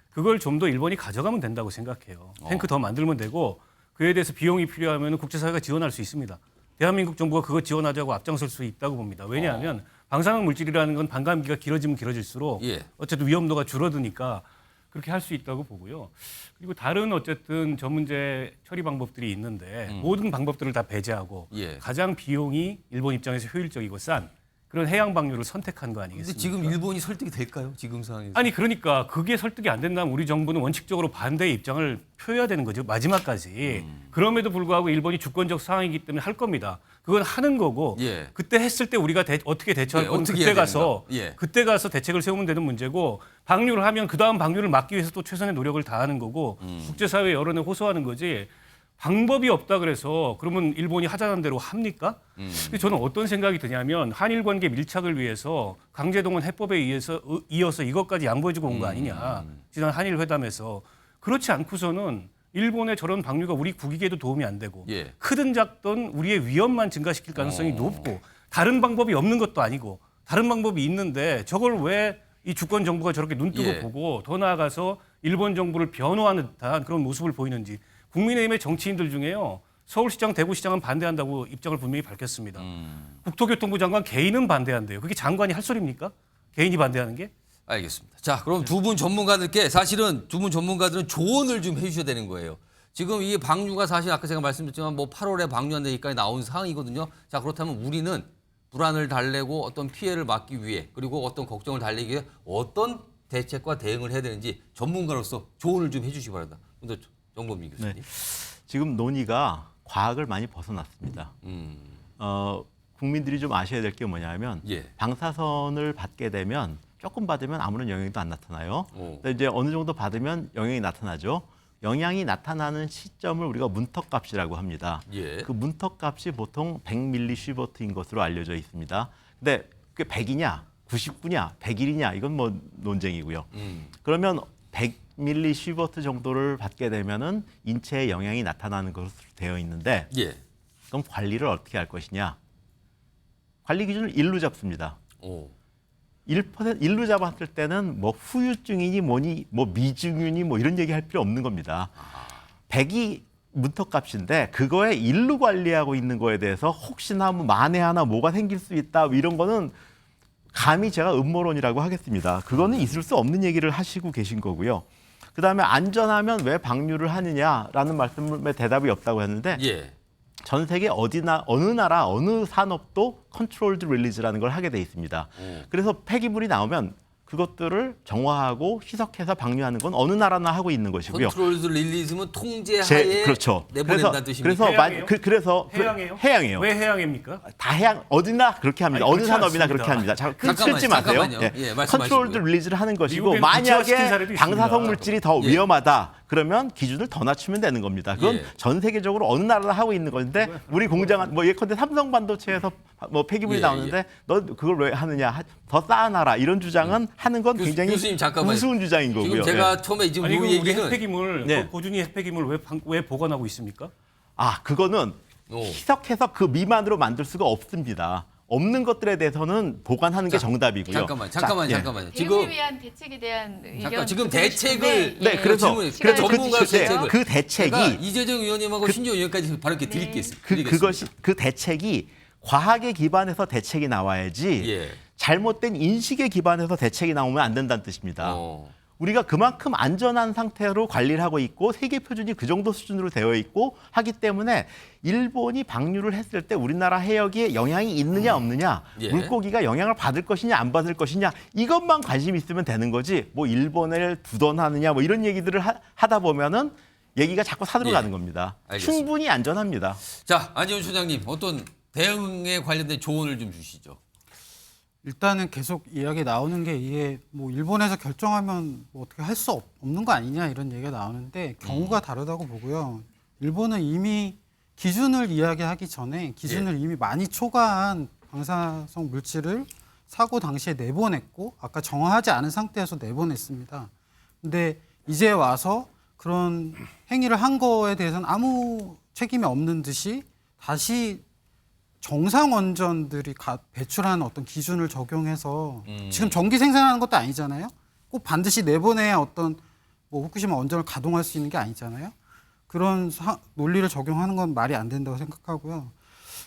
[SPEAKER 12] 그걸 좀 더 일본이 가져가면 된다고 생각해요. 탱크 더 만들면 되고 그에 대해서 비용이 필요하면 국제사회가 지원할 수 있습니다. 대한민국 정부가 그거 지원하자고 앞장설 수 있다고 봅니다. 왜냐하면 방사능 물질이라는 건 반감기가 길어지면 길어질수록
[SPEAKER 4] 예.
[SPEAKER 12] 어쨌든 위험도가 줄어드니까 그렇게 할 수 있다고 보고요. 그리고 다른 어쨌든 전문제 처리 방법들이 있는데 모든 방법들을 다 배제하고
[SPEAKER 4] 예.
[SPEAKER 12] 가장 비용이 일본 입장에서 효율적이고 싼 그런 해양 방류를 선택한 거
[SPEAKER 4] 근데
[SPEAKER 12] 아니겠습니까?
[SPEAKER 4] 지금 일본이 설득이 될까요? 지금 상황에서?
[SPEAKER 12] 아니 그러니까 그게 설득이 안 된다면 우리 정부는 원칙적으로 반대의 입장을 표해야 되는 거죠. 마지막까지. 그럼에도 불구하고 일본이 주권적 상황이기 때문에 할 겁니다. 그건 하는 거고
[SPEAKER 4] 예.
[SPEAKER 12] 그때 했을 때 우리가 어떻게 대처할
[SPEAKER 4] 예,
[SPEAKER 12] 건
[SPEAKER 4] 어떻게
[SPEAKER 12] 그때
[SPEAKER 4] 해야
[SPEAKER 12] 가서
[SPEAKER 4] 되는가? 예.
[SPEAKER 12] 그때 가서 대책을 세우면 되는 문제고 방류를 하면 그다음 방류를 막기 위해서 또 최선의 노력을 다하는 거고 국제사회 여론에 호소하는 거지. 방법이 없다 그래서 그러면 일본이 하자는 대로 합니까? 근데 저는 어떤 생각이 드냐면 한일 관계 밀착을 위해서 강제동원 해법에 이어서 이것까지 양보해주고 온 거 아니냐. 지난 한일 회담에서. 그렇지 않고서는 일본의 저런 방류가 우리 국익에도 도움이 안 되고
[SPEAKER 4] 예.
[SPEAKER 12] 크든 작든 우리의 위험만 증가시킬 가능성이 높고 다른 방법이 없는 것도 아니고 다른 방법이 있는데 저걸 왜 이 주권 정부가 저렇게 눈뜨고
[SPEAKER 4] 예.
[SPEAKER 12] 보고 더 나아가서 일본 정부를 변호하는 듯한 그런 모습을 보이는지 국민의힘의 정치인들 중에요. 서울시장, 대구시장은 반대한다고 입장을 분명히 밝혔습니다. 국토교통부 장관 개인은 반대한대요. 그게 장관이 할 소리입니까? 개인이 반대하는 게?
[SPEAKER 4] 알겠습니다. 자, 그럼 두 분 전문가들께 사실은 두 분 전문가들은 조언을 좀 해주셔야 되는 거예요. 지금 이 방류가 사실 아까 제가 말씀드렸지만 뭐 8월에 방류한다 얘기까지 나온 상황이거든요. 자, 그렇다면 우리는 불안을 달래고 어떤 피해를 막기 위해 그리고 어떤 걱정을 달래기 위해 어떤 대책과 대응을 해야 되는지 전문가로서 조언을 좀 해주시기 바랍니다. 먼저 정범민 교수님.
[SPEAKER 5] 네. 지금 논의가 과학을 많이 벗어났습니다. 국민들이 좀 아셔야 될 게 뭐냐면
[SPEAKER 4] 예.
[SPEAKER 5] 방사선을 받게 되면 조금 받으면 아무런 영향도 안 나타나요. 근데 이제 어느 정도 받으면 영향이 나타나죠. 영향이 나타나는 시점을 우리가 문턱값이라고 합니다.
[SPEAKER 4] 예.
[SPEAKER 5] 그 문턱값이 보통 100mSv인 것으로 알려져 있습니다. 근데 그게 100이냐, 99냐, 101이냐 이건 뭐 논쟁이고요. 그러면 100mSv 정도를 받게 되면은 인체에 영향이 나타나는 것으로 되어 있는데
[SPEAKER 4] 예.
[SPEAKER 5] 그럼 관리를 어떻게 할 것이냐? 관리 기준을 1로 잡습니다. 1로 잡았을 때는 뭐 후유증이니 뭐니 뭐 미증유니 뭐 이런 얘기 할 필요 없는 겁니다. 100이 문턱값인데 그거에 1로 관리하고 있는 거에 대해서 혹시나 뭐 만에 하나 뭐가 생길 수 있다 이런 거는 감히 제가 음모론이라고 하겠습니다. 그거는 있을 수 없는 얘기를 하시고 계신 거고요. 그다음에 안전하면 왜 방류를 하느냐라는 말씀에 대답이 없다고 했는데
[SPEAKER 4] 예.
[SPEAKER 5] 전 세계 어디나 어느 나라 어느 산업도 컨트롤드 릴리즈라는 걸 하게 돼 있습니다. 그래서 폐기물이 나오면 그것들을 정화하고 희석해서 방류하는 건 어느 나라나 하고 있는 것이고요.
[SPEAKER 4] 컨트롤드 릴리즈면 통제하에
[SPEAKER 5] 그렇죠.
[SPEAKER 4] 내보낸다는 뜻입니까?
[SPEAKER 12] 해양이에요?
[SPEAKER 5] 그래서
[SPEAKER 12] 해양이에요? 왜 해양입니까?
[SPEAKER 5] 다 해양 어디나 그렇게 합니다.
[SPEAKER 12] 아니,
[SPEAKER 5] 어느
[SPEAKER 12] 그렇지
[SPEAKER 5] 산업이나
[SPEAKER 12] 않습니다.
[SPEAKER 5] 그렇게 합니다. 자,
[SPEAKER 4] 잠깐만요,
[SPEAKER 5] 끊지 마세요.
[SPEAKER 4] 잠깐만요. 예, 말씀하시고요.
[SPEAKER 5] 컨트롤드 릴리즈를 하는 것이고
[SPEAKER 12] 미국엔 구체화시킨 사례도
[SPEAKER 5] 만약에 방사성
[SPEAKER 12] 있습니다.
[SPEAKER 5] 물질이 더
[SPEAKER 4] 예.
[SPEAKER 5] 위험하다 그러면 기준을 더 낮추면 되는 겁니다. 그건
[SPEAKER 4] 예.
[SPEAKER 5] 전 세계적으로 어느 나라나 하고 있는 건데 우리 공장은 뭐 예컨대 삼성 반도체에서 뭐 폐기물이
[SPEAKER 4] 예,
[SPEAKER 5] 나오는데 너 그걸 왜 하느냐 더 쌓아놔라 이런 주장은 하는 건 굉장히
[SPEAKER 4] 교수님, 잠깐만요.
[SPEAKER 5] 우스운 주장인 거고요.
[SPEAKER 4] 지금 제가
[SPEAKER 5] 예.
[SPEAKER 4] 처음에 지금
[SPEAKER 12] 아니
[SPEAKER 4] 요
[SPEAKER 12] 그 우리
[SPEAKER 4] 얘기는
[SPEAKER 12] 핵폐기물,
[SPEAKER 5] 네.
[SPEAKER 12] 고준위 핵폐기물 왜 보관하고 있습니까?
[SPEAKER 5] 그거는 희석해서 그 미만으로 만들 수가 없습니다. 없는 것들에 대해서는 보관하는 게 정답이고요.
[SPEAKER 4] 잠깐만요.
[SPEAKER 9] 대응을 위한 대책에 대한 의견
[SPEAKER 4] 지금 대책을
[SPEAKER 5] 네, 그래서
[SPEAKER 4] 전문가 대책을
[SPEAKER 5] 그 대책이
[SPEAKER 4] 제가 이재정 의원님하고 신조 의원까지 바로 이렇게 드리겠습니다.
[SPEAKER 5] 그것이 그 대책이 과학에 기반해서 대책이 나와야지
[SPEAKER 4] 예.
[SPEAKER 5] 잘못된 인식에 기반해서 대책이 나오면 안 된다는 뜻입니다. 우리가 그만큼 안전한 상태로 관리를 하고 있고 세계 표준이 그 정도 수준으로 되어 있고 하기 때문에 일본이 방류를 했을 때 우리나라 해역에 영향이 있느냐 없느냐
[SPEAKER 4] 예.
[SPEAKER 5] 물고기가 영향을 받을 것이냐 안 받을 것이냐 이것만 관심 있으면 되는 거지 뭐 일본을 두던하느냐 뭐 이런 얘기들을 하다 보면은 얘기가 자꾸 산으로
[SPEAKER 4] 예.
[SPEAKER 5] 가는 겁니다.
[SPEAKER 4] 알겠습니다.
[SPEAKER 5] 충분히 안전합니다.
[SPEAKER 4] 자, 안지원 소장님 어떤 대응에 관련된 조언을 좀 주시죠.
[SPEAKER 6] 일단은 계속 이야기 나오는 게 이게 뭐 일본에서 결정하면 뭐 어떻게 할 수 없는 거 아니냐 이런 얘기가 나오는데 경우가 다르다고 보고요. 일본은 이미 기준을 이야기하기 전에 기준을 이미 많이 초과한 방사성 물질을 사고 당시에 내보냈고 아까 정화하지 않은 상태에서 내보냈습니다. 근데 이제 와서 그런 행위를 한 거에 대해서는 아무 책임이 없는 듯이 다시 정상 원전들이 배출하는 어떤 기준을 적용해서 지금 전기 생산하는 것도 아니잖아요. 꼭 반드시 내보내야 어떤 뭐 후쿠시마 원전을 가동할 수 있는 게 아니잖아요. 그런 논리를 적용하는 건 말이 안 된다고 생각하고요.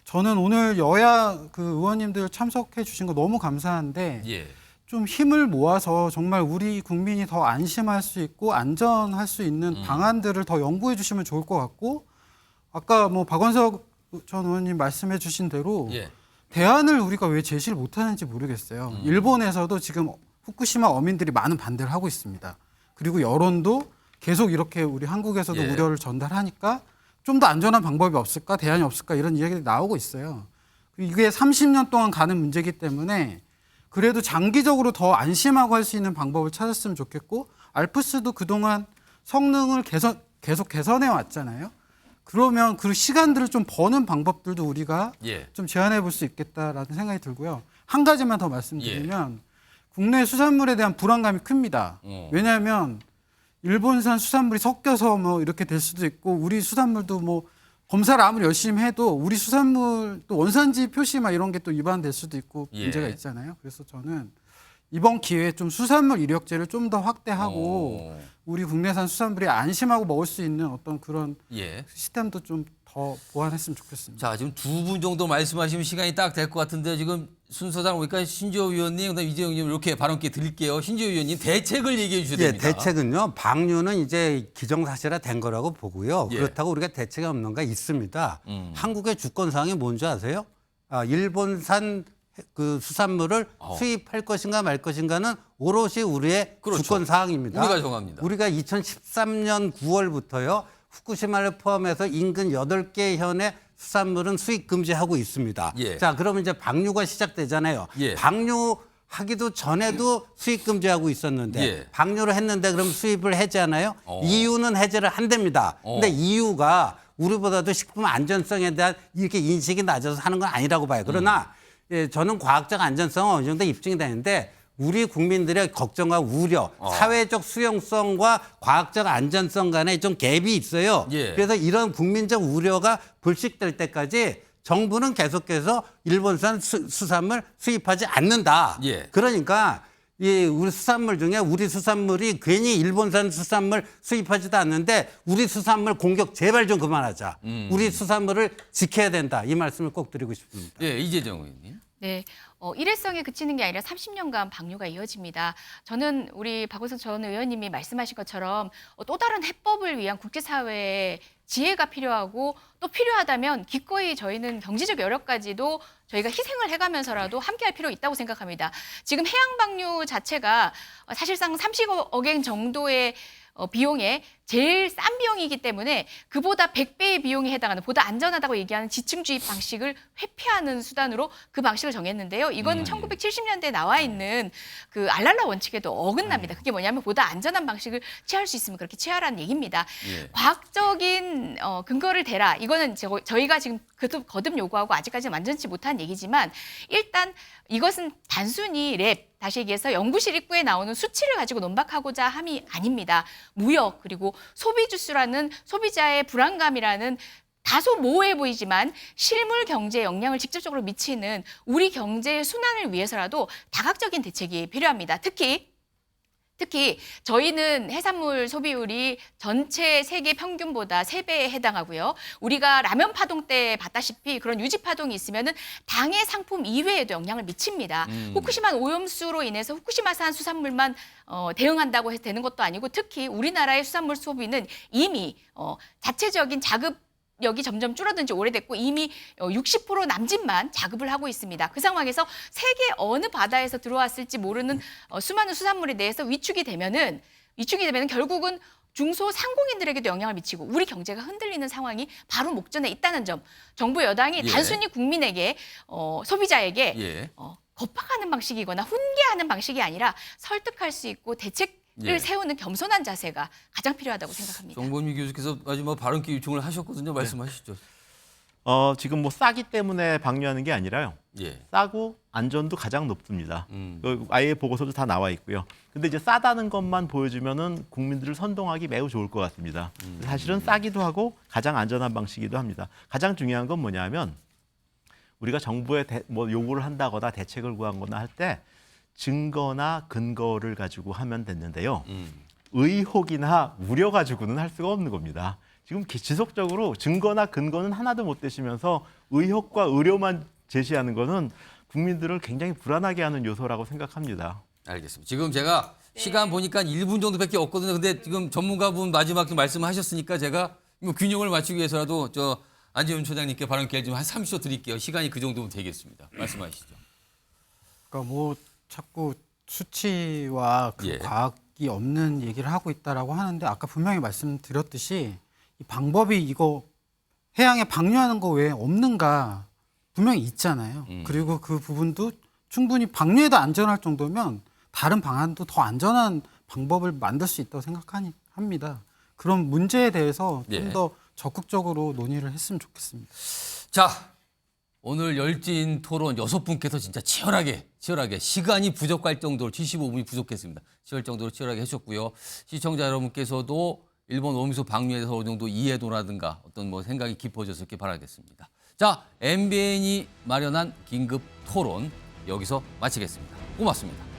[SPEAKER 6] 저는 오늘 여야 그 의원님들 참석해 주신 거 너무 감사한데
[SPEAKER 4] 예.
[SPEAKER 6] 좀 힘을 모아서 정말 우리 국민이 더 안심할 수 있고 안전할 수 있는 방안들을 더 연구해 주시면 좋을 것 같고 아까 뭐 박원석 전 의원님 말씀해 주신 대로
[SPEAKER 4] 예.
[SPEAKER 6] 대안을 우리가 왜 제시를 못하는지 모르겠어요. 일본에서도 지금 후쿠시마 어민들이 많은 반대를 하고 있습니다. 그리고 여론도 계속 이렇게 우리 한국에서도
[SPEAKER 4] 예.
[SPEAKER 6] 우려를 전달하니까 좀 더 안전한 방법이 없을까, 대안이 없을까 이런 이야기들이 나오고 있어요. 이게 30년 동안 가는 문제이기 때문에 그래도 장기적으로 더 안심하고 할 수 있는 방법을 찾았으면 좋겠고 알프스도 그동안 성능을 계속 개선해 왔잖아요. 그러면 그 시간들을 좀 버는 방법들도 우리가
[SPEAKER 4] 예.
[SPEAKER 6] 좀 제안해 볼 수 있겠다라는 생각이 들고요. 한 가지만 더 말씀드리면 국내 수산물에 대한 불안감이 큽니다. 왜냐하면 일본산 수산물이 섞여서 뭐 이렇게 될 수도 있고 우리 수산물도 뭐 검사를 아무리 열심히 해도 우리 수산물 또 원산지 표시 막 이런 게 또 위반될 수도 있고 문제가 있잖아요. 그래서 저는 이번 기회에 좀 수산물 이력제를 좀 더 확대하고 우리 국내산 수산물이 안심하고 먹을 수 있는 어떤 그런 시스템도 좀 더 보완했으면 좋겠습니다.
[SPEAKER 4] 자, 지금 두 분 정도 말씀하시면 시간이 딱 될 것 같은데 지금 순서상 보니까 신지호 위원님, 그다음에 이재용 의원님 이렇게 발언 기회 드릴게요. 신지호 위원님 대책을 얘기해 주셔야 됩니다.
[SPEAKER 10] 대책은요. 방류는 이제 기정사실화 된 거라고 보고요. 그렇다고 우리가 대책이 없는가 있습니다. 한국의 주권사항이 뭔지 아세요? 일본산 그 수산물을 수입할 것인가 말 것인가는 오롯이 우리의 주권 사항입니다.
[SPEAKER 4] 우리가 정합니다.
[SPEAKER 10] 우리가 2013년 9월부터요. 후쿠시마를 포함해서 인근 8개 현의 수산물은 수입 금지하고 있습니다. 자, 그러면 이제 방류가 시작되잖아요. 방류하기도 전에도 수입 금지하고 있었는데 방류를 했는데 그럼 수입을 해제하나요? EU는 해제를 한답니다. 근데 EU가 우리보다도 식품 안전성에 대한 이렇게 인식이 낮아서 하는 건 아니라고 봐요. 그러나 저는 과학적 안전성은 어느 정도 입증이 되는데 우리 국민들의 걱정과 우려, 사회적 수용성과 과학적 안전성 간에 좀 갭이 있어요. 그래서 이런 국민적 우려가 불식될 때까지 정부는 계속해서 일본산 수산물 수입하지 않는다. 그러니까 우리 수산물 중에 우리 수산물이 괜히 일본산 수산물 수입하지도 않는데 우리 수산물 공격 제발 좀 그만하자. 우리 수산물을 지켜야 된다. 이 말씀을 꼭 드리고 싶습니다.
[SPEAKER 4] 이재정 의원님.
[SPEAKER 9] 네, 일회성에 그치는 게 아니라 30년간 방류가 이어집니다. 저는 우리 박원석 전 의원님이 말씀하신 것처럼 또 다른 해법을 위한 국제사회의 지혜가 필요하고 또 필요하다면 기꺼이 저희는 경제적 여력까지도 저희가 희생을 해가면서라도 함께할 필요가 있다고 생각합니다. 지금 해양 방류 자체가 사실상 30억엔 정도의 비용에 제일 싼 비용이기 때문에 그보다 100배의 비용에 해당하는 보다 안전하다고 얘기하는 지층주입 방식을 회피하는 수단으로 그 방식을 정했는데요. 이거는 1970년대에 나와 있는 그 알랄라 원칙에도 어긋납니다. 그게 뭐냐면 보다 안전한 방식을 취할 수 있으면 그렇게 취하라는 얘기입니다. 과학적인 근거를 대라. 이거는 저희가 지금 거듭 요구하고 아직까지는 완전치 못한 얘기지만 일단 이것은 단순히 다시 얘기해서 연구실 입구에 나오는 수치를 가지고 논박하고자 함이 아닙니다. 무역 그리고 소비 주수라는 소비자의 불안감이라는 다소 모호해 보이지만 실물 경제에 영향을 직접적으로 미치는 우리 경제의 순환을 위해서라도 다각적인 대책이 필요합니다. 특히 저희는 해산물 소비율이 전체 세계 평균보다 3배에 해당하고요. 우리가 라면 파동 때 봤다시피 그런 유지 파동이 있으면은 당해 상품 이외에도 영향을 미칩니다. 후쿠시마 오염수로 인해서 후쿠시마산 수산물만 대응한다고 해서 되는 것도 아니고 특히 우리나라의 수산물 소비는 이미 자체적인 자급력이 점점 줄어든 지 오래됐고 이미 60% 남짓만 자급을 하고 있습니다. 그 상황에서 세계 어느 바다에서 들어왔을지 모르는 수많은 수산물에 대해서 위축이 되면은 결국은 중소상공인들에게도 영향을 미치고 우리 경제가 흔들리는 상황이 바로 목전에 있다는 점. 정부 여당이 단순히 국민에게 소비자에게 겁박하는 방식이거나 훈계하는 방식이 아니라 설득할 수 있고 대책을 세우는 겸손한 자세가 가장 필요하다고 생각합니다.
[SPEAKER 4] 정범희 교수께서 마지막 발언 기회 요청을 하셨거든요. 말씀하시죠.
[SPEAKER 5] 지금 뭐 싸기 때문에 방류하는 게 아니라요. 싸고 안전도 가장 높습니다. 아예 보고서도 다 나와 있고요. 근데 이제 싸다는 것만 보여주면은 국민들을 선동하기 매우 좋을 것 같습니다. 사실은 싸기도 하고 가장 안전한 방식이기도 합니다. 가장 중요한 건 뭐냐면 우리가 정부에 뭐 요구를 한다거나 대책을 구하거나 할 때 증거나 근거를 가지고 하면 됐는데요. 의혹이나 우려 가지고는 할 수가 없는 겁니다. 지금 지속적으로 증거나 근거는 하나도 못 대시면서 의혹과 의료만 제시하는 것은 국민들을 굉장히 불안하게 하는 요소라고 생각합니다.
[SPEAKER 4] 알겠습니다. 지금 제가 시간 보니까 1분 정도밖에 없거든요. 근데 지금 전문가분 마지막 말씀하셨으니까 제가 균형을 맞추기 위해서라도 저 안지훈 소장님께 발언 기회 좀 한 30초 드릴게요. 시간이 그 정도면 되겠습니다. 말씀하시죠.
[SPEAKER 6] 그러니까 뭐 자꾸 수치와 그 과학이 없는 얘기를 하고 있다라고 하는데 아까 분명히 말씀드렸듯이 이 방법이 이거 해양에 방류하는 거 외에 없는가 분명히 있잖아요. 그리고 그 부분도 충분히 방류에도 안전할 정도면 다른 방안도 더 안전한 방법을 만들 수 있다고 생각합니다. 그런 문제에 대해서 좀 더 적극적으로 논의를 했으면 좋겠습니다.
[SPEAKER 4] 자, 오늘 열띤 토론 6분께서 진짜 치열하게 시간이 부족할 정도로 75분이 부족했습니다. 치열하게 해주셨고요. 시청자 여러분께서도 일본 오미소 방류에 대해서 어느 정도 이해도라든가 어떤 뭐 생각이 깊어졌을지 바라겠습니다. 자, MBN이 마련한 긴급 토론 여기서 마치겠습니다. 고맙습니다.